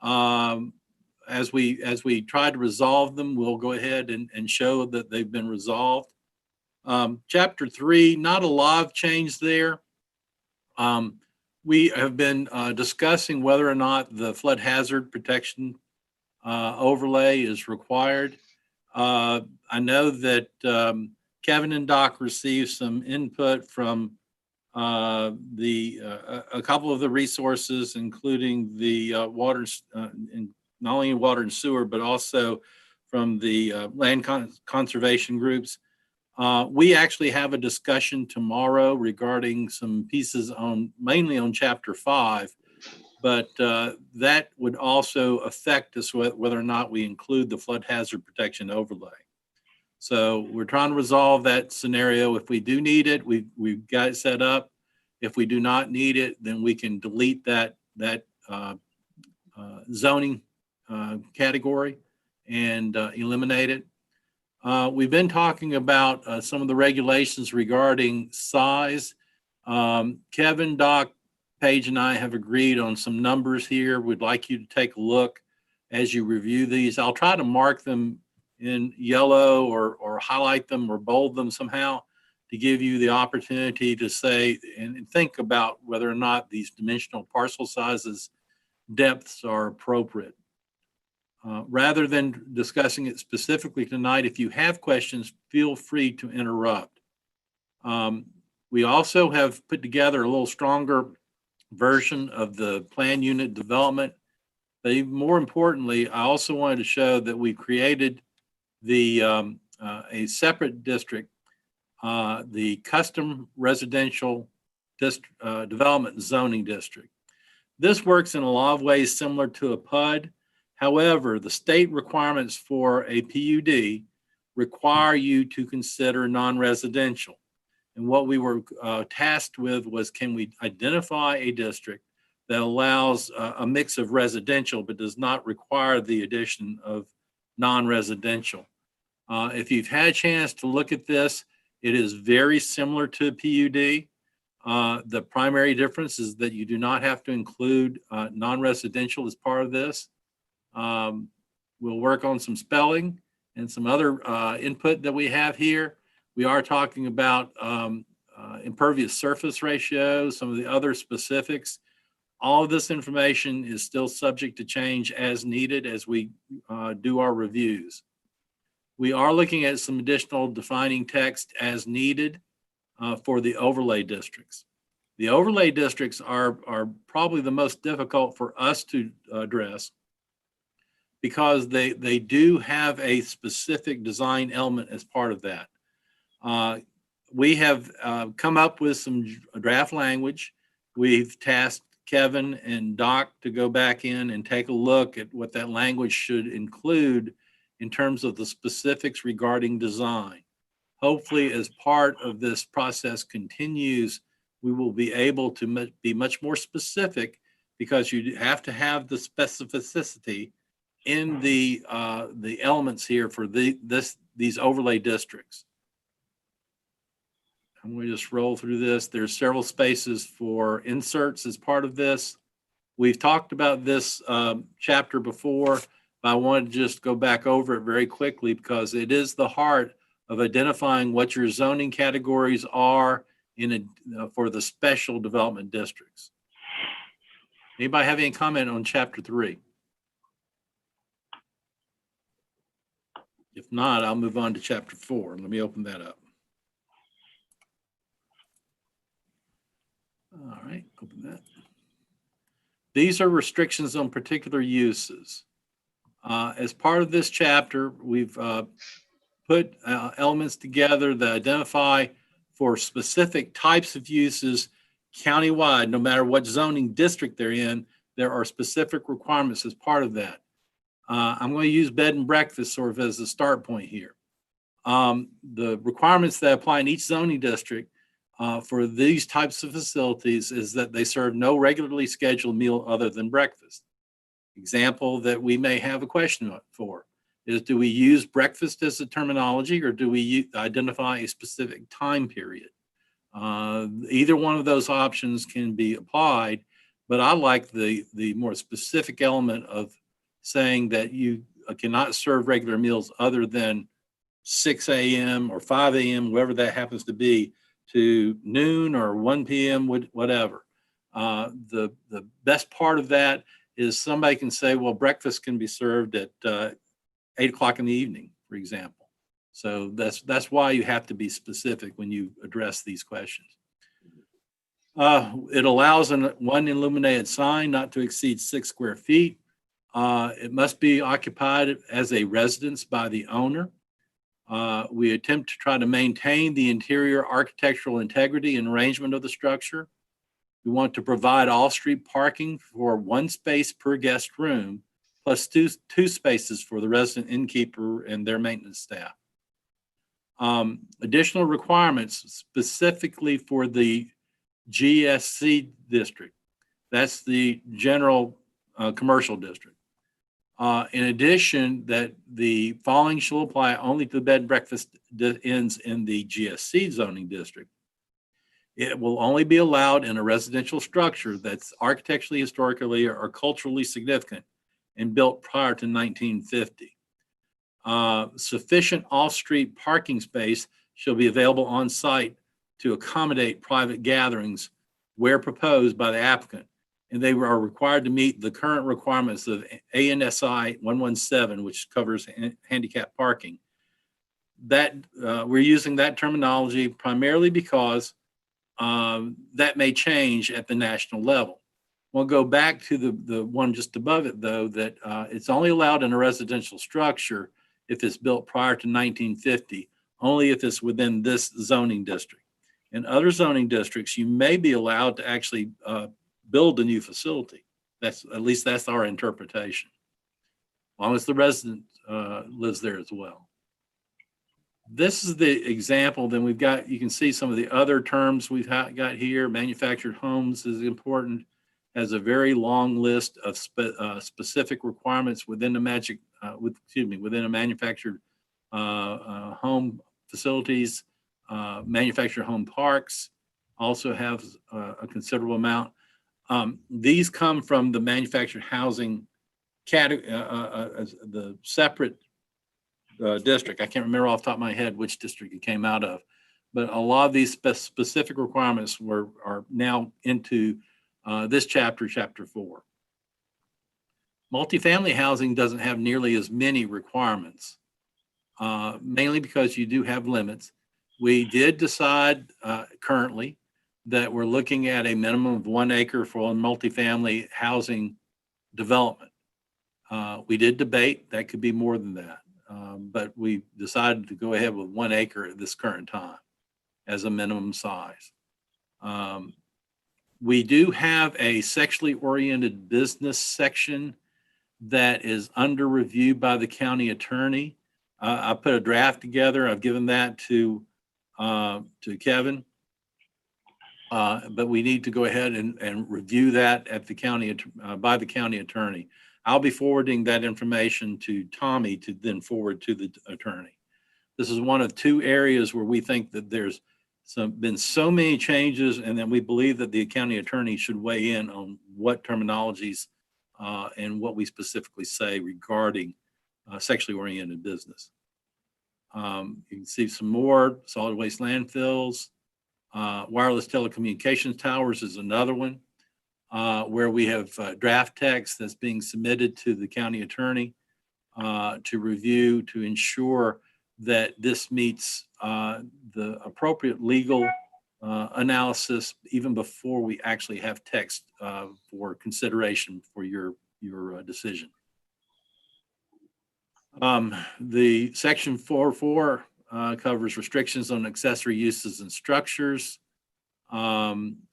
As we try to resolve them, we'll go ahead and show that they've been resolved. Chapter 3, not a lot of change there. We have been discussing whether or not the flood hazard protection overlay is required. I know that Kevin and Doc received some input from a couple of the resources, including the not only water and sewer, but also from the land conservation groups. We actually have a discussion tomorrow regarding some pieces mainly on Chapter 5, but that would also affect us whether or not we include the flood hazard protection overlay. So we're trying to resolve that scenario. If we do need it, we've got it set up. If we do not need it, then we can delete that zoning category and eliminate it. We've been talking about some of the regulations regarding size. Kevin, Doc, Paige, and I have agreed on some numbers here. We'd like you to take a look as you review these. I'll try to mark them in yellow or highlight them or bold them somehow to give you the opportunity to say and think about whether or not these dimensional parcel sizes, depths are appropriate. Rather than discussing it specifically tonight, if you have questions, feel free to interrupt. We also have put together a little stronger version of the plan unit development. But even more importantly, I also wanted to show that we created a separate district, the custom residential development zoning district. This works in a lot of ways similar to a PUD. However, the state requirements for a PUD require you to consider non-residential. And what we were tasked with was, can we identify a district that allows a mix of residential but does not require the addition of non-residential? If you've had a chance to look at this, it is very similar to a PUD. The primary difference is that you do not have to include non-residential as part of this. We'll work on some spelling and some other input that we have here. We are talking about impervious surface ratio, some of the other specifics. All of this information is still subject to change as needed as we do our reviews. We are looking at some additional defining text as needed for the overlay districts. The overlay districts are probably the most difficult for us to address because they do have a specific design element as part of that. We have come up with some draft language. We've tasked Kevin and Doc to go back in and take a look at what that language should include in terms of the specifics regarding design. Hopefully, as part of this process continues, we will be able to be much more specific because you have to have the specificity in the elements here for these overlay districts. I'm going to just roll through this. There's several spaces for inserts as part of this. We've talked about this chapter before, but I wanted to just go back over it very quickly because it is the heart of identifying what your zoning categories are for the special development districts. Anybody have any comment on chapter 3? If not, I'll move on to chapter 4. Let me open that up. All right, open that. These are restrictions on particular uses. As part of this chapter, we've put elements together that identify for specific types of uses countywide, no matter what zoning district they're in, there are specific requirements as part of that. I'm going to use bed and breakfast sort of as a start point here. The requirements that apply in each zoning district for these types of facilities is that they serve no regularly scheduled meal other than breakfast. Example that we may have a question for is, do we use breakfast as a terminology or do we identify a specific time period? Either one of those options can be applied, but I like the more specific element of saying that you cannot serve regular meals other than 6 a.m. or 5 a.m., whatever that happens to be, to noon or 1 p.m., whatever. The best part of that is somebody can say, well, breakfast can be served at 8 o'clock in the evening, for example. So that's why you have to be specific when you address these questions. It allows one illuminated sign not to exceed 6 square feet. It must be occupied as a residence by the owner. We attempt to try to maintain the interior architectural integrity and arrangement of the structure. We want to provide off-street parking for 1 space per guest room, plus two spaces for the resident innkeeper and their maintenance staff. Additional requirements specifically for the GSC district. That's the general commercial district. In addition, that the following shall apply only to the bed and breakfast inns in the GSC zoning district. It will only be allowed in a residential structure that's architecturally, historically, or culturally significant and built prior to 1950. Sufficient off-street parking space shall be available on site to accommodate private gatherings where proposed by the applicant. And they are required to meet the current requirements of ANSI 117, which covers handicap parking. That we're using that terminology primarily because that may change at the national level. We'll go back to the one just above it, though, that it's only allowed in a residential structure if it's built prior to 1950, only if it's within this zoning district. In other zoning districts, you may be allowed to actually build a new facility. At least that's our interpretation, as long as the resident lives there as well. This is the example. Then we've got, you can see some of the other terms we've got here. Manufactured homes is important, has a very long list of specific requirements within the within a manufactured home facilities. Manufactured home parks also have a considerable amount. These come from the manufactured housing category, the separate district. I can't remember off the top of my head which district it came out of, but a lot of these specific requirements are now into this chapter 4. Multifamily housing doesn't have nearly as many requirements, mainly because you do have limits. We did decide currently that we're looking at a minimum of 1 acre for multifamily housing development. We did debate that could be more than that, but we decided to go ahead with 1 acre at this current time as a minimum size. We do have a sexually oriented business section that is under review by the county attorney. I put a draft together. I've given that to Kevin. But we need to go ahead and review that at the county by the county attorney. I'll be forwarding that information to Tommy to then forward to the attorney. This is one of 2 areas where we think that there's been so many changes, and then we believe that the county attorney should weigh in on what terminologies and what we specifically say regarding sexually oriented business. You can see some more solid waste landfills. Wireless telecommunications towers is another one where we have draft text that's being submitted to the county attorney to review to ensure that this meets the appropriate legal analysis even before we actually have text for consideration for your decision. The section 4.4 covers restrictions on accessory uses and structures.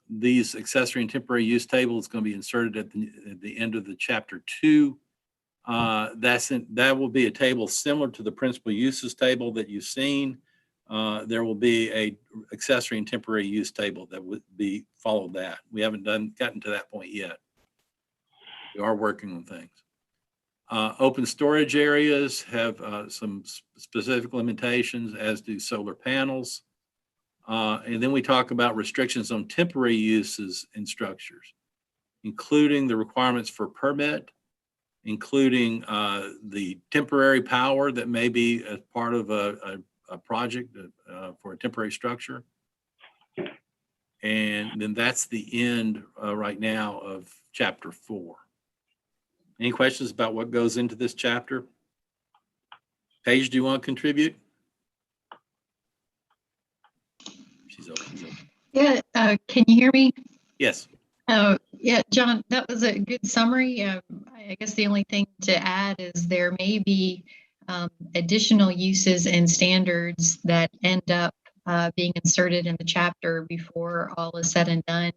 These accessory and temporary use table is going to be inserted at the end of the chapter 2. That will be a table similar to the principal uses table that you've seen. There will be a accessory and temporary use table that would be followed that. We haven't gotten to that point yet. We are working on things. Open storage areas have some specific limitations, as do solar panels. And then we talk about restrictions on temporary uses and structures, including the requirements for permit, including the temporary power that may be as part of a project for a temporary structure. And then that's the end right now of chapter 4. Any questions about what goes into this chapter? Paige, do you want to contribute? She's open. Yeah, can you hear me? Yes. Oh, yeah, John, that was a good summary. I guess the only thing to add is there may be additional uses and standards that end up being inserted in the chapter before all is said and done.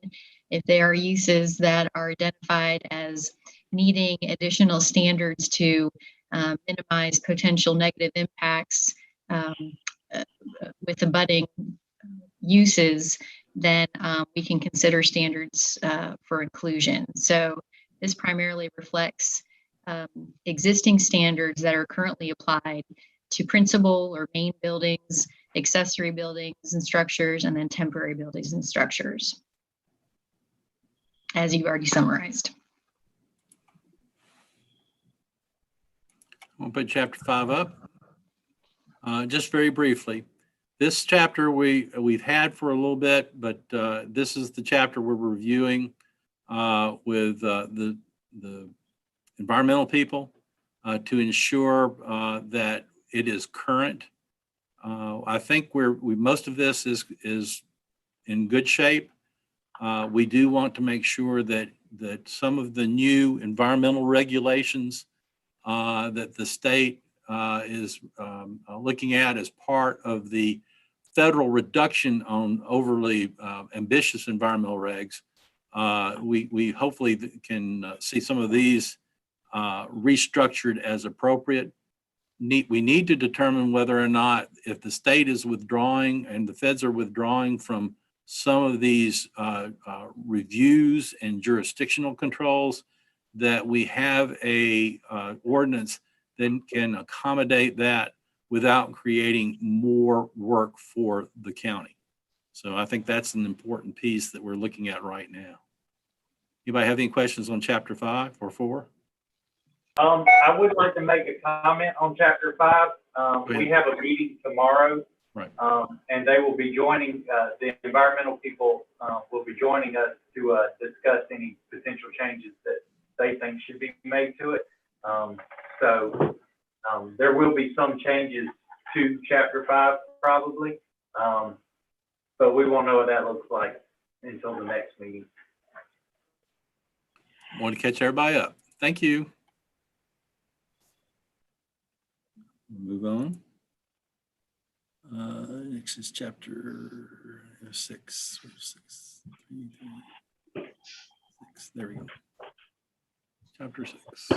If there are uses that are identified as needing additional standards to minimize potential negative impacts with abutting uses, then we can consider standards for inclusion. So this primarily reflects existing standards that are currently applied to principal or main buildings, accessory buildings and structures, and then temporary buildings and structures, as you've already summarized. We'll put chapter 5 up. Just very briefly. This chapter we've had for a little bit, but this is the chapter we're reviewing with the environmental people to ensure that it is current. I think most of this is in good shape. We do want to make sure that some of the new environmental regulations that the state is looking at as part of the federal reduction on overly ambitious environmental regs, we hopefully can see some of these restructured as appropriate. We need to determine whether or not, if the state is withdrawing and the feds are withdrawing from some of these reviews and jurisdictional controls, that we have a ordinance that can accommodate that without creating more work for the county. So I think that's an important piece that we're looking at right now. Anybody have any questions on chapter 5 or 4? I would like to make a comment on chapter 5. We have a meeting tomorrow. Right. And they will be joining, the environmental people will be joining us to discuss any potential changes that they think should be made to it. So there will be some changes to chapter 5 probably, but we won't know what that looks like until the next meeting. Want to catch everybody up. Thank you. Move on. Next is chapter 6. 6. There we go. Chapter 6.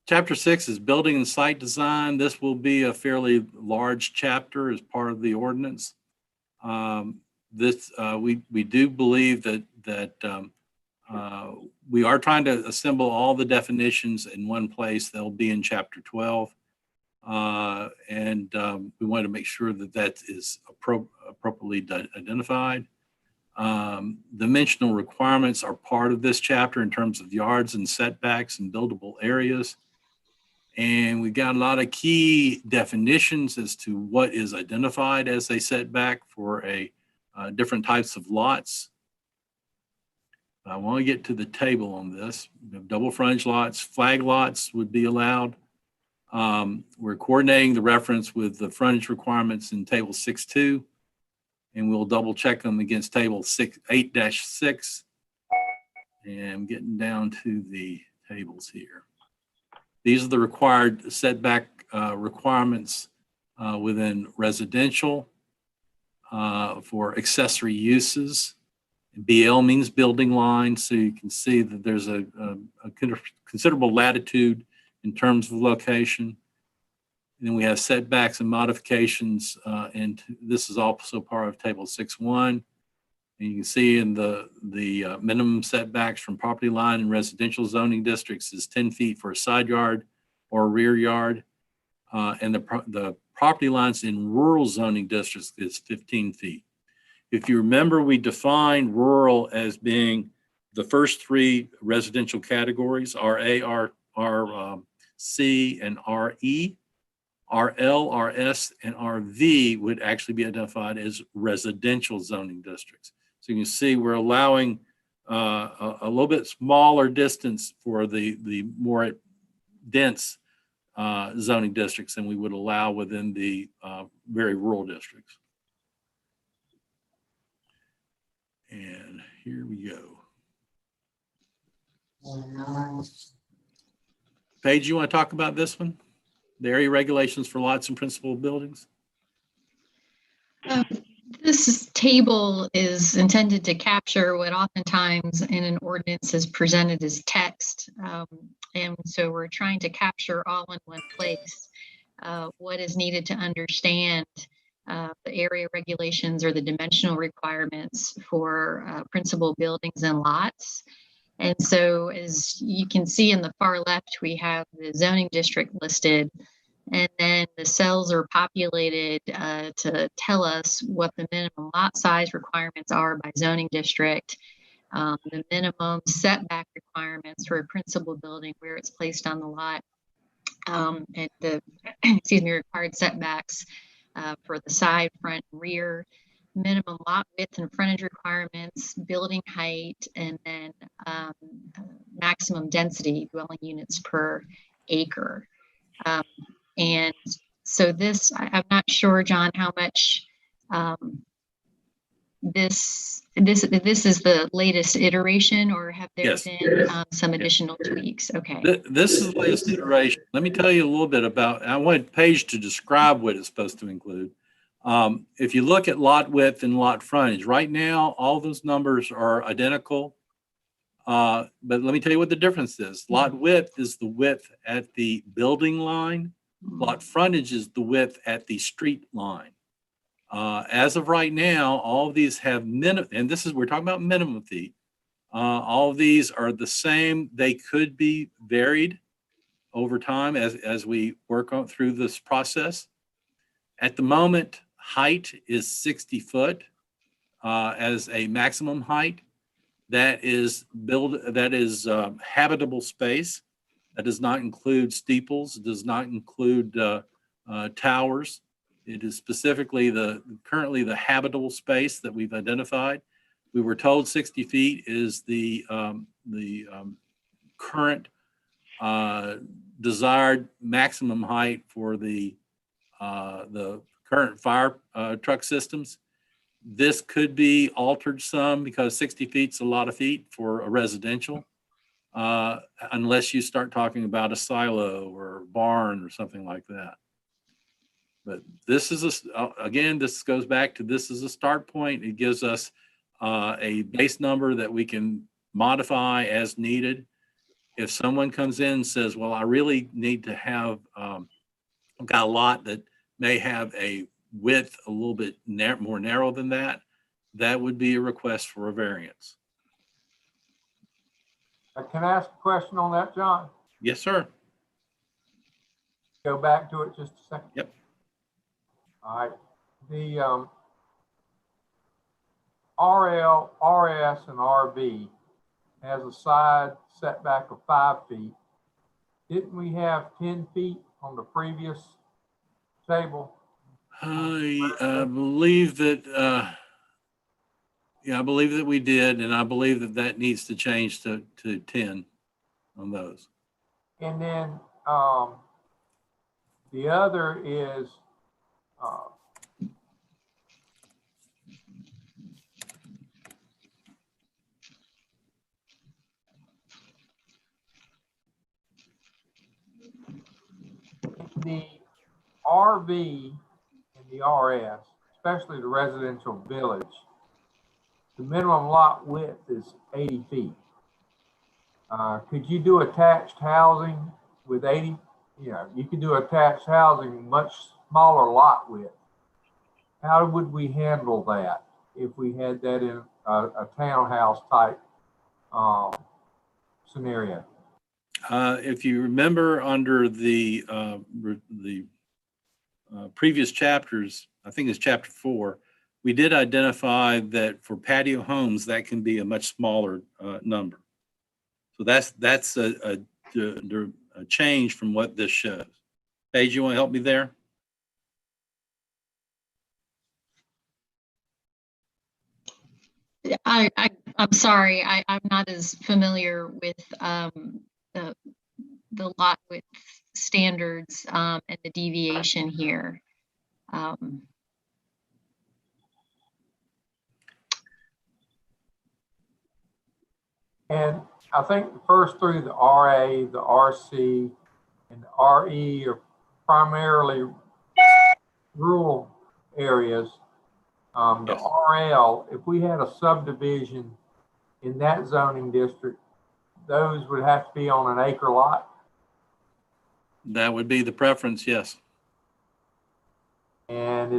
Chapter 6 is building and site design. This will be a fairly large chapter as part of the ordinance. We do believe that we are trying to assemble all the definitions in one place. They'll be in chapter 12. And we want to make sure that that is appropriately identified. Dimensional requirements are part of this chapter in terms of yards and setbacks and buildable areas. And we've got a lot of key definitions as to what is identified as a setback for different types of lots. I want to get to the table on this. We have double frontage lots, flag lots would be allowed. We're coordinating the reference with the frontage requirements in table 6.2, and we'll double check them against table 8-6. And I'm getting down to the tables here. These are the required setback requirements within residential for accessory uses. BL means building line, so you can see that there's a considerable latitude in terms of location. And then we have setbacks and modifications, and this is also part of table 6.1. And you can see in the minimum setbacks from property line in residential zoning districts is 10 feet for a side yard or a rear yard. And the property lines in rural zoning districts is 15 feet. If you remember, we defined rural as being the first 3 residential categories, RA, RC, and RE. RL, RS, and RV would actually be identified as residential zoning districts. So you can see we're allowing a little bit smaller distance for the more dense zoning districts than we would allow within the very rural districts. And here we go. Paige, you want to talk about this one? The area regulations for lots and principal buildings? This table is intended to capture what oftentimes in an ordinance is presented as text. And so we're trying to capture all in one place what is needed to understand the area regulations or the dimensional requirements for principal buildings and lots. And so as you can see in the far left, we have the zoning district listed, and then the cells are populated to tell us what the minimum lot size requirements are by zoning district, the minimum setback requirements for a principal building where it's placed on the lot, and the required setbacks for the side, front, and rear, minimum lot width and frontage requirements, building height, and then maximum density dwelling units per acre. And so this, I'm not sure, John, how much this is the latest iteration, or have there been some additional tweaks? Okay. This is the latest iteration. Let me tell you a little bit about, I wanted Paige to describe what it's supposed to include. If you look at lot width and lot frontage, right now, all those numbers are identical. But let me tell you what the difference is. Lot width is the width at the building line. Lot frontage is the width at the street line. As of right now, all of these have minimum, and this is, we're talking about minimum feet. All of these are the same. They could be varied over time as we work on through this process. At the moment, height is 60 foot as a maximum height. That is habitable space. That does not include steeples. It does not include towers. It is specifically currently the habitable space that we've identified. We were told 60 feet is the current desired maximum height for the current fire truck systems. This could be altered some because 60 feet is a lot of feet for a residential, unless you start talking about a silo or a barn or something like that. But this is again, this goes back to, this is a start point. It gives us a base number that we can modify as needed. If someone comes in and says, well, I really need to have, I've got a lot that may have a width a little bit more narrow than that, that would be a request for a variance. Can I ask a question on that, John? Yes, sir. Go back to it just a second. Yep. All right. The RL, RS, and RV has a side setback of 5 feet. Didn't we have 10 feet on the previous table? I believe that, I believe that we did, and I believe that that needs to change to 10 on those. And then the other is the RV and the RS, especially the residential village, the minimum lot width is 80 feet. Could you do attached housing with 80? Yeah, you could do attached housing, much smaller lot width. How would we handle that if we had that in a townhouse type scenario? If you remember under the previous chapters, I think it's chapter 4, we did identify that for patio homes, that can be a much smaller number. So that's a change from what this shows. Paige, you want to help me there? I'm sorry, I'm not as familiar with the lot width standards and the deviation here. And I think the first three, the RA, the RC, and the RE are primarily rural areas. The Yes. RL, if we had a subdivision in that zoning district, those would have to be on an acre lot. That would be the preference, yes. And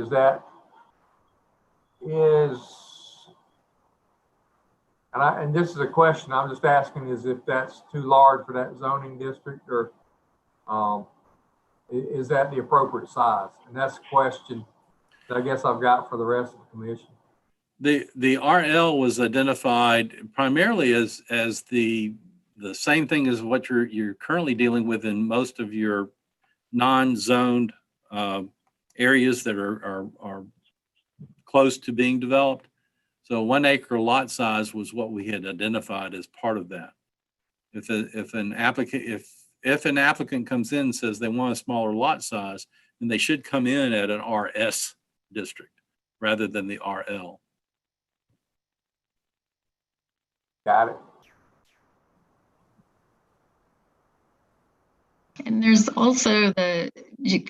and this is a question I'm just asking, is if that's too large for that zoning district, or is that the appropriate size? And that's a question that I guess I've got for the rest of the commission. The RL was identified primarily as the same thing as what you're currently dealing with in most of your non-zoned areas that are close to being developed. So 1 acre lot size was what we had identified as part of that. If an applicant comes in and says they want a smaller lot size, then they should come in at an RS district rather than the RL. Got it. And there's also the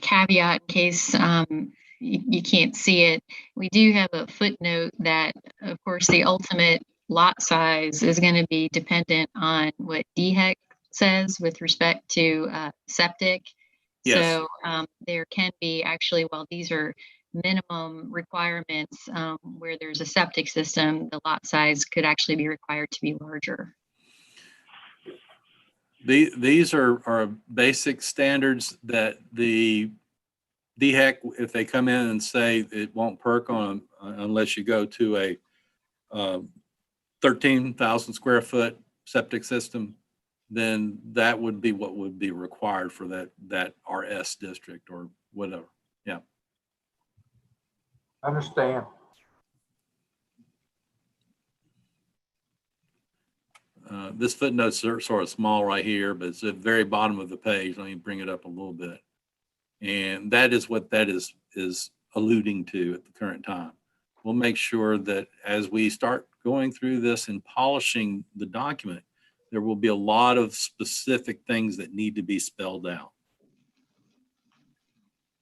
caveat in case you can't see it. We do have a footnote that, of course, the ultimate lot size is going to be dependent on what DHEC says with respect to septic. Yes. So there can be actually, while these are minimum requirements, where there's a septic system, the lot size could actually be required to be larger. These are basic standards that the DHEC, if they come in and say it won't perk on unless you go to a 13,000 square foot septic system, then that would be what would be required for that RS district or whatever. Yeah. Understand. This footnote's sort of small right here, but it's at the very bottom of the page. Let me bring it up a little bit. And that is what that is alluding to at the current time. We'll make sure that as we start going through this and polishing the document, there will be a lot of specific things that need to be spelled out.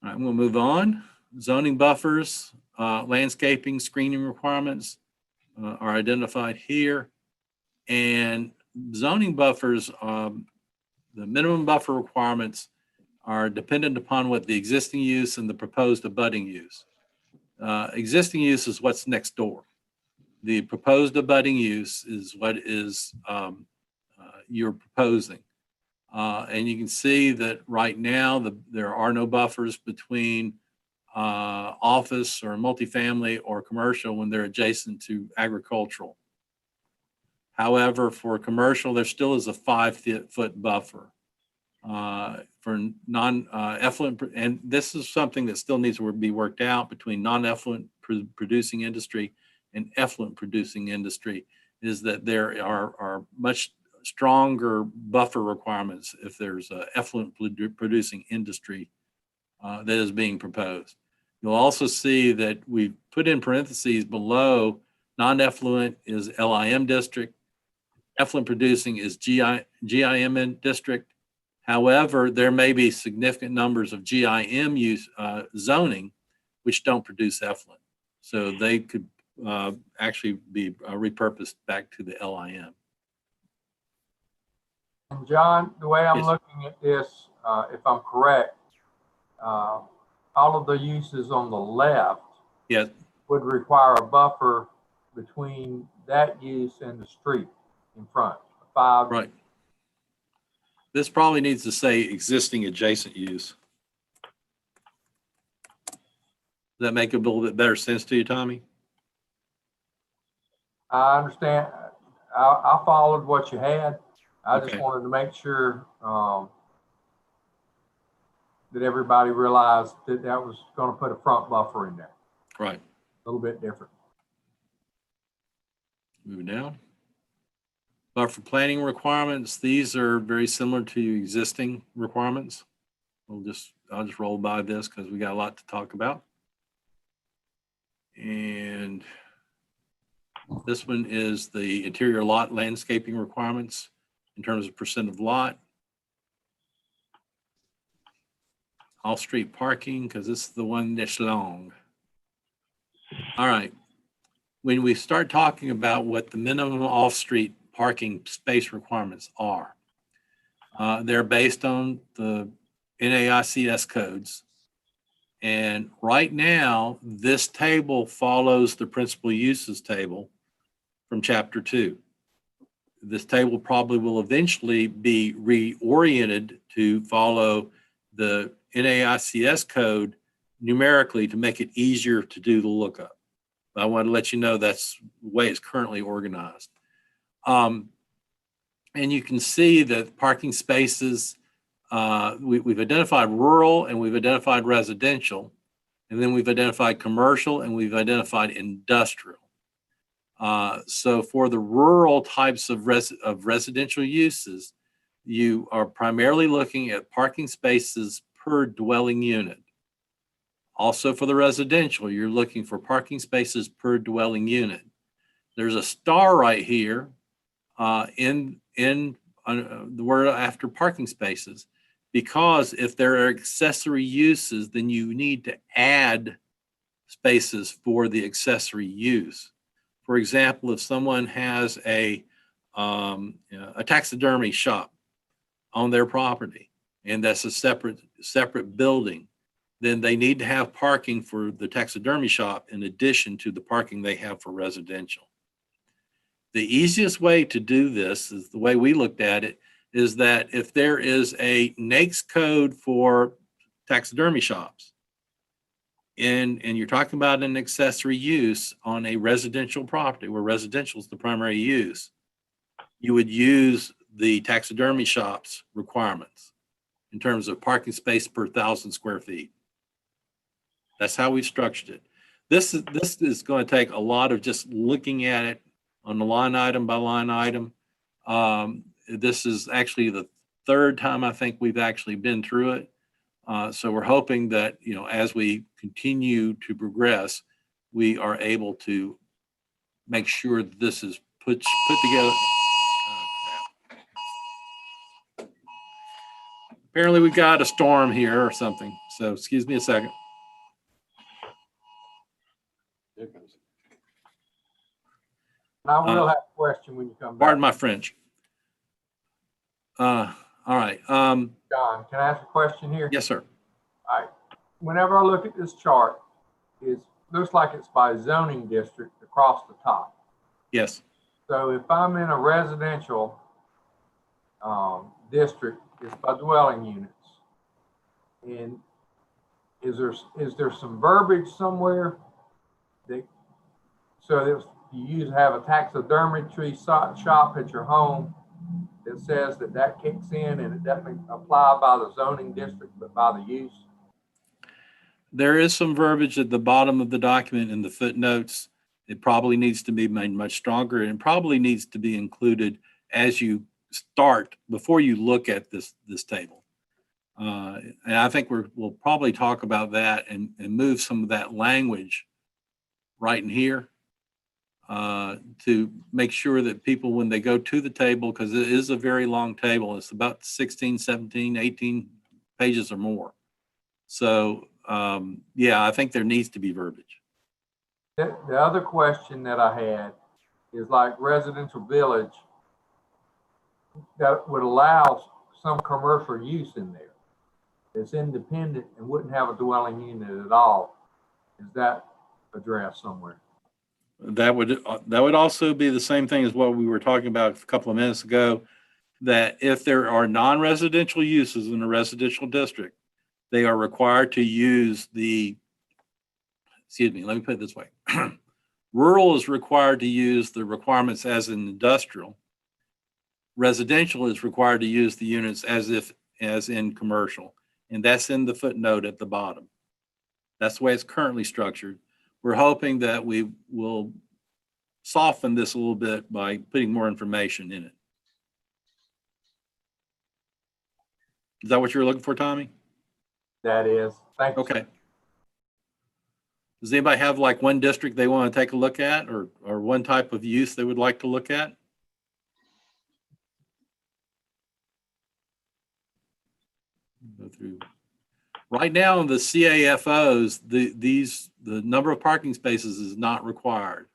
All right, we'll move on. Zoning buffers, landscaping, screening requirements are identified here. And zoning buffers, the minimum buffer requirements are dependent upon what the existing use and the proposed abutting use. Existing use is what's next door. The proposed abutting use is what is you're proposing. And you can see that right now there are no buffers between office or multifamily or commercial when they're adjacent to agricultural. However, for commercial, there still is a 5-foot buffer for non-effluent, and this is something that still needs to be worked out between non-effluent producing industry and effluent producing industry, is that there are much stronger buffer requirements if there's a effluent producing industry that is being proposed. You'll also see that we put in parentheses below, non-effluent is LIM district, effluent producing is GIM district. However, there may be significant numbers of GIM use zoning which don't produce effluent. So they could actually be repurposed back to the LIM. And John, the way I'm Yes. looking at this, if I'm correct, all of the uses on the left, Yes. would require a buffer between that use and the street in front. Right. This probably needs to say existing adjacent use. Does that make a little bit better sense to you, Tommy? I understand. I followed what you had. I just Okay. wanted to make sure that everybody realized that that was going to put a front buffer in there. Right. A little bit different. Moving down. But for planning requirements, these are very similar to existing requirements. I'll just roll by this because we got a lot to talk about. And this one is the interior lot landscaping requirements in terms of percent of lot. Off-street parking, because this is the one that's long. All right. When we start talking about what the minimum off-street parking space requirements are, they're based on the NAICS codes. And right now, this table follows the principal uses table from Chapter 2. This table probably will eventually be reoriented to follow the NAICS code numerically to make it easier to do the lookup. But I want to let you know that's the way it's currently organized. And you can see that parking spaces, we've identified rural and we've identified residential, and then we've identified commercial and we've identified industrial. So for the rural types of residential uses, you are primarily looking at parking spaces per dwelling unit. Also for the residential, you're looking for parking spaces per dwelling unit. There's a star right here in the word after parking spaces, because if there are accessory uses, then you need to add spaces for the accessory use. For example, if someone has a taxidermy shop on their property, and that's a separate building, then they need to have parking for the taxidermy shop in addition to the parking they have for residential. The easiest way to do this is the way we looked at it, is that if there is a NAICS code for taxidermy shops, and you're talking about an accessory use on a residential property where residential is the primary use, you would use the taxidermy shop's requirements in terms of parking space per 1,000 square feet. That's how we've structured it. This is going to take a lot of just looking at it on the line item by line item. This is actually the third time I think we've actually been through it. So we're hoping that, as we continue to progress, we are able to make sure that this is put together. Apparently we got a storm here or something. So excuse me a second. I will have a question when you come back. Pardon my French. All right. John, can I ask a question here? Yes, sir. All right. Whenever I look at this chart, it looks like it's by zoning district across the top. Yes. So if I'm in a residential district, it's by dwelling units. And is there some verbiage somewhere that, so you have a taxidermy shop at your home that says that kicks in and it doesn't apply by the zoning district, but by the use? There is some verbiage at the bottom of the document in the footnotes. It probably needs to be made much stronger and probably needs to be included as you start, before you look at this table. And I think we'll probably talk about that and move some of that language right in here to make sure that people, when they go to the table, because it is a very long table, it's about 16, 17, 18 pages or more. So yeah, I think there needs to be verbiage. The other question that I had is like residential village that would allow some commercial use in there that's independent and wouldn't have a dwelling unit at all. Is that addressed somewhere? That would also be the same thing as what we were talking about a couple of minutes ago, that if there are non-residential uses in a residential district, they are required to use let me put it this way. Rural is required to use the requirements as in industrial. Residential is required to use the units as in commercial. And that's in the footnote at the bottom. That's the way it's currently structured. We're hoping that we will soften this a little bit by putting more information in it. Is that what you're looking for, Tommy? That is. Thank you. Okay. Does anybody have like one district they want to take a look at, or one type of use they would like to look at? Go through. Right now, the CAFOs, the number of parking spaces is not required.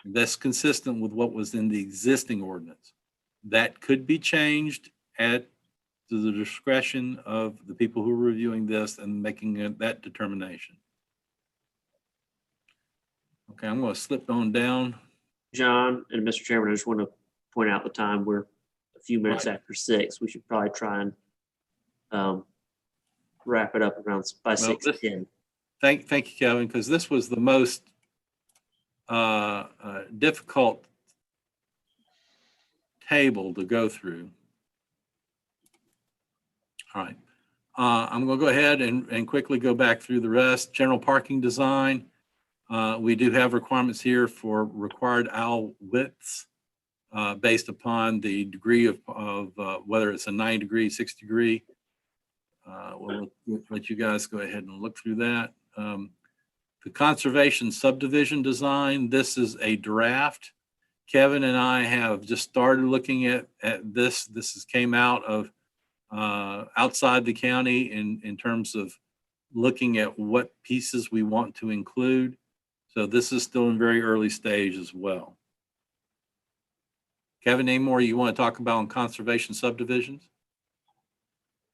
That's consistent with what was in the existing ordinance. That could be changed to the discretion of the people who are reviewing this and making that determination. Okay, I'm going to slip on down. John and Mr. Chairman, I just want to point out the time. We're a few minutes after 6. We should probably try and wrap it up around by 6:10. Thank you, Kevin, because this was the most difficult table to go through. All right. I'm going to go ahead and quickly go back through the rest. General parking design. We do have requirements here for required aisle widths based upon the degree of whether it's a 9-degree, 6-degree. We'll let you guys go ahead and look through that. The conservation subdivision design, this is a draft. Kevin and I have just started looking at this. This came out of outside the county in terms of looking at what pieces we want to include. So this is still in very early stage as well. Kevin, any more you want to talk about on conservation subdivisions?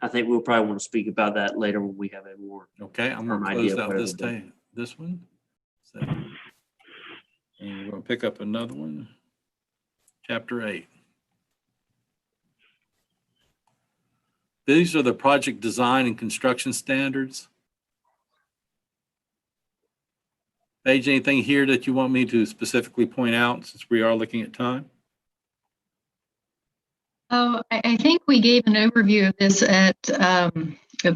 I think we'll probably want to speak about that later when we have a more. Okay, I'm going to close out this one. So, and we're going to pick up another one. Chapter 8. These are the project design and construction standards. Paige, anything here that you want me to specifically point out since we are looking at time? Oh, I think we gave an overview of this at a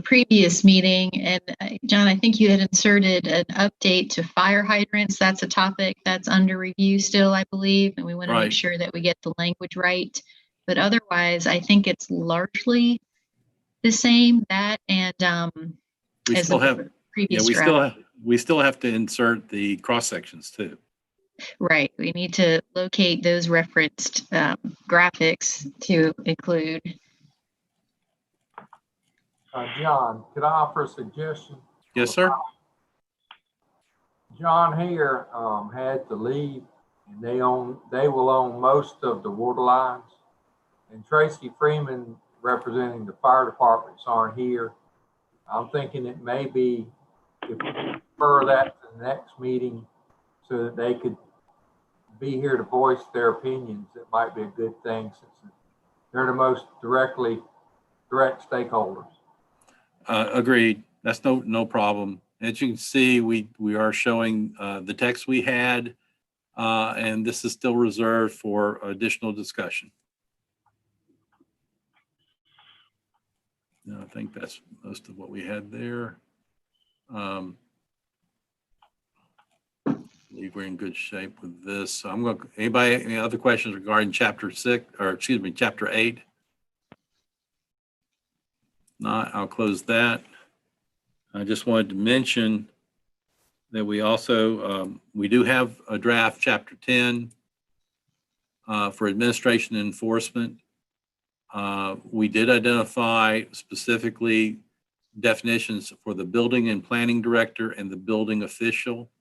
previous meeting. And John, I think you had inserted an update to fire hydrants. That's a topic that's under review still, I believe. And we want to make sure that we get the language right. But otherwise, I think it's largely the same, that and we as still the have previous we still have to insert the cross sections too. Right. We need to locate those referenced graphics to include. John, could I offer a suggestion? Yes, sir. John here had to leave, and they will own most of the water lines. And Tracy Freeman, representing the fire departments, aren't here. I'm thinking it may be, if we refer that to the next meeting so that they could be here to voice their opinions, it might be a good thing since they're the most direct stakeholders. Agreed. That's no problem. As you can see, we are showing the text we had, and this is still reserved for additional discussion. I think that's most of what we had there. I believe we're in good shape with this. So I'm going to, any other questions regarding chapter 8? Not, I'll close that. I just wanted to mention that we also, we do have a draft chapter 10 for administration and enforcement. We did identify specifically definitions for the building and planning director and the building official,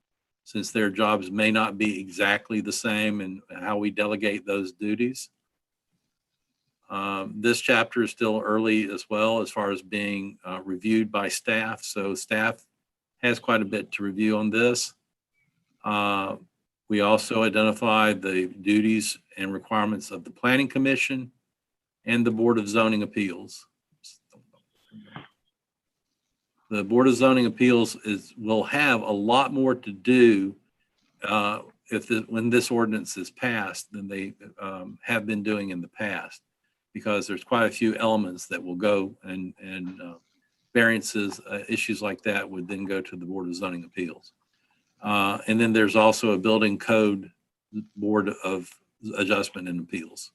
since their jobs may not be exactly the same and how we delegate those duties. This chapter is still early as well as far as being reviewed by staff. So staff has quite a bit to review on this. We also identified the duties and requirements of the Planning Commission and the Board of Zoning Appeals. The Board of Zoning Appeals will have a lot more to do when this ordinance is passed than they have been doing in the past, because there's quite a few elements that will go and variances, issues like that would then go to the Board of Zoning Appeals. And then there's also a building code board of adjustment and appeals.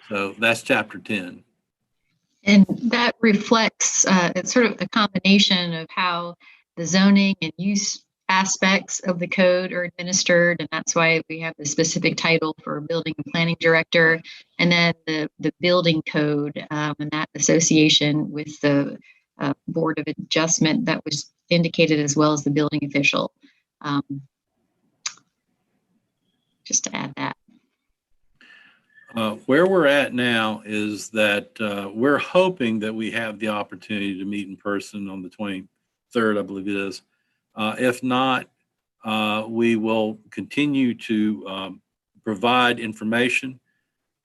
So that's chapter 10. And that reflects, it's sort of a combination of how the zoning and use aspects of the code are administered. And that's why we have the specific title for building and planning director. And then the building code and that association with the board of adjustment that was indicated, as well as the building official. Just to add that. Where we're at now is that we're hoping that we have the opportunity to meet in person on the 23rd, I believe it is. If not, we will continue to provide information.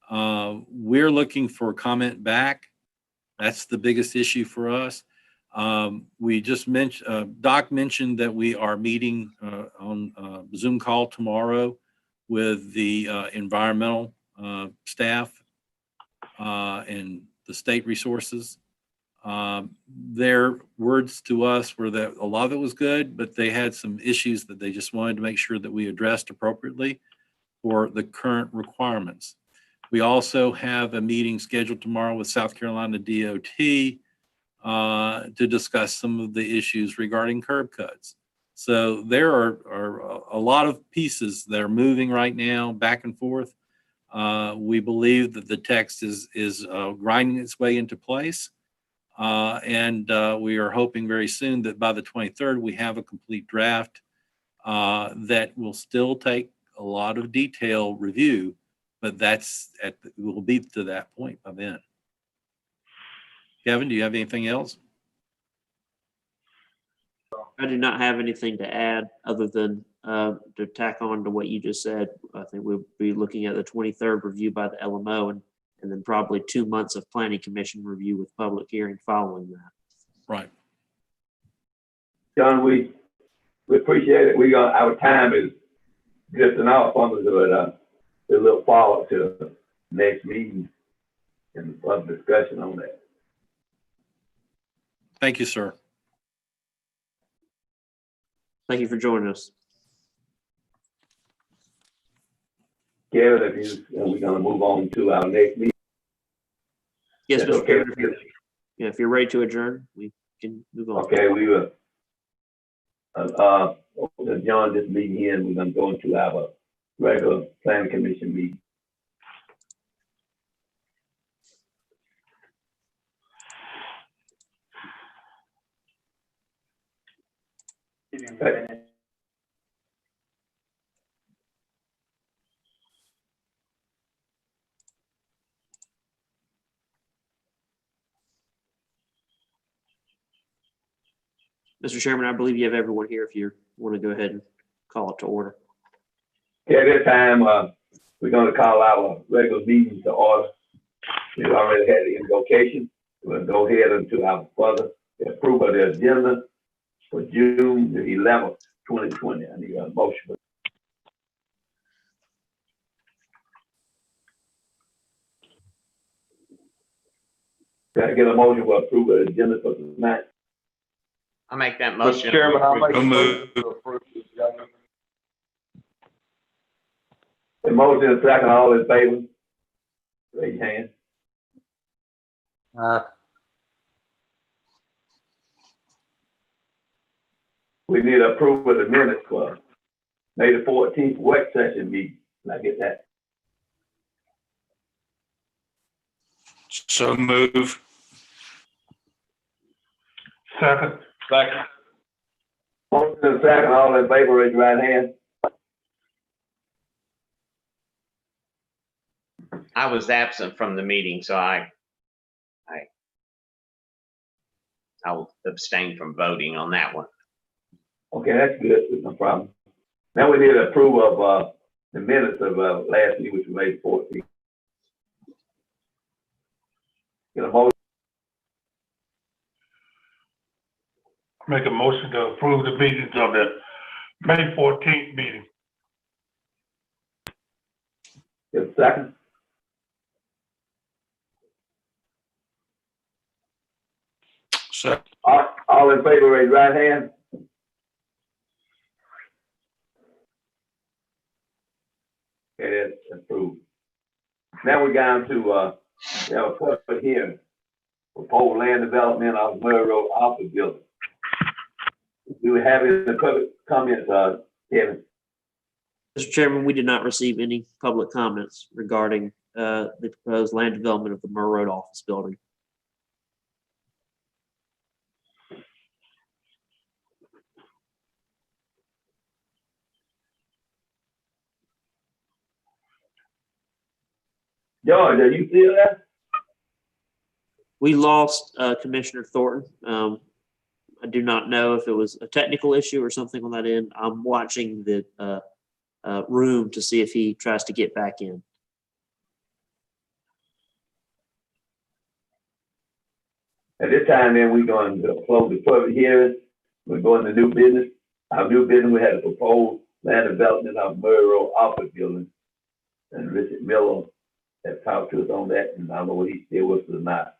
We're looking for comment back. That's the biggest issue for us. We just mentioned, Doc mentioned that we are meeting on Zoom call tomorrow with the environmental staff and the state resources. Their words to us were that a lot of it was good, but they had some issues that they just wanted to make sure that we addressed appropriately for the current requirements. We also have a meeting scheduled tomorrow with South Carolina DOT to discuss some of the issues regarding curb cuts. So there are a lot of pieces that are moving right now back and forth. We believe that the text is grinding its way into place. And we are hoping very soon that by the 23rd, we have a complete draft that will still take a lot of detail review, but we'll be to that point by then. Kevin, do you have anything else? I do not have anything to add other than to tack on to what you just said. I think we'll be looking at the 23rd review by the LMO and then probably 2 months of planning commission review with public hearing following that. Right. John, we appreciate it. Our time is just enough on a little follow-up to the next meeting and further discussion on that. Thank you, sir. Thank you for joining us. Kevin, we're going to move on to our next meeting. Yes, That's Mr. okay. Chairman. Yeah, if you're ready to adjourn, we can move on. Okay, we will. John, this meeting here, and we're going to go into our regular planning commission meeting. Mr. Chairman, I believe you have everyone here if you want to go ahead and call it to order. Okay, at this time, we're going to call our regular meeting to order. We already had the invocation. We're going to go ahead into our further approval of the agenda for June the 11th, 2020. I need a motion. Can I get a motion for approval of the agenda for tonight? I make that motion. Mr. Chairman, I'll make a motion to approve this agenda. The motion is second, all in favor? Raise your hand. We need approval of the minutes for May the 14th work session meeting. Can I get that? So move. Second. Second. Motion is second, all in favor, raise your right hand. I was absent from the meeting, so I'll abstain from voting on that one. Okay, that's good, no problem. Now we need approval of the minutes of last week, which was May 14th. Get a motion. Make a motion to approve the meetings of the May 14th meeting. Get a second. Second. All in favor, raise your right hand. Okay, that's approved. Now we're down to, we have a public hearing. Proposed land development of Murray Road office building. Do we have any public comments, Kevin? Mr. Chairman, we did not receive any public comments regarding the proposed land development of the Murray Road office building. George, are you still there? We lost Commissioner Thornton. I do not know if it was a technical issue or something on that end. I'm watching the room to see if he tries to get back in. At this time, then, we're going to close the public hearing. We're going to new business. Our new business, we had a proposed land development of Murray Road office building. And Richard Miller has talked to us on that, and I don't know what he still with us or not.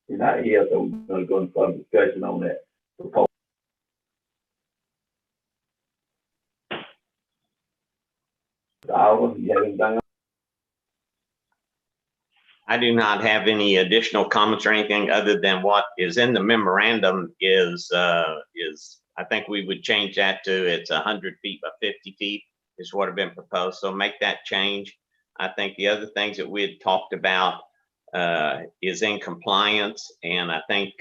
He's not here, so we're going to go into further discussion on that proposal. Oliver, you have anything? I do not have any additional comments or anything other than what is in the memorandum is I think we would change that to it's 100 feet by 50 feet is what have been proposed. So make that change. I think the other things that we had talked about is in compliance, and I think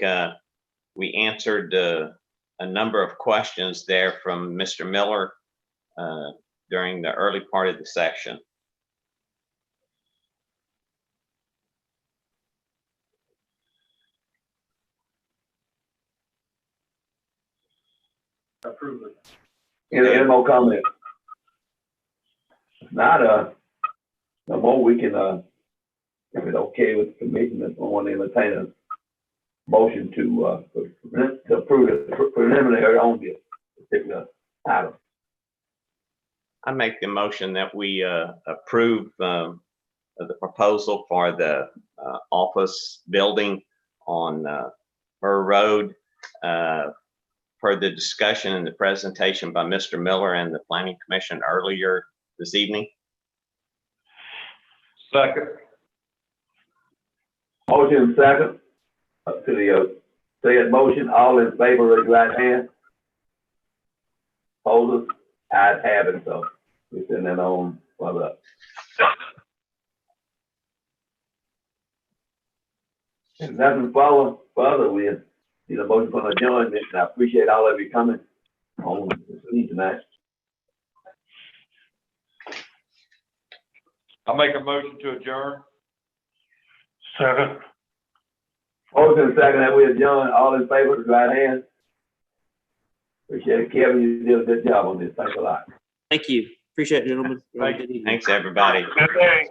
we answered a number of questions there from Mr. Miller during the early part of the section. Approve it. Any more comments? If not, no more, we can, if it's okay with the commission, I want to entertain a motion to approve the preliminary on this particular item. I make the motion that we approve the proposal for the office building on Murray Road per the discussion and the presentation by Mr. Miller and the Planning Commission earlier this evening. Second. Motion second. Up to the said motion, all in favor, raise your right hand. Opposers, ayes have it, so we send that on further. If nothing further, we need a motion for adjournment, and I appreciate all of you coming on this evening tonight. I'll make a motion to adjourn. Second. Motion second that we adjourn, all in favor, raise your right hand. Appreciate it, Kevin, you did a good job on this, thanks a lot. Thank you. Appreciate it, gentlemen. Thanks, everybody. Good day.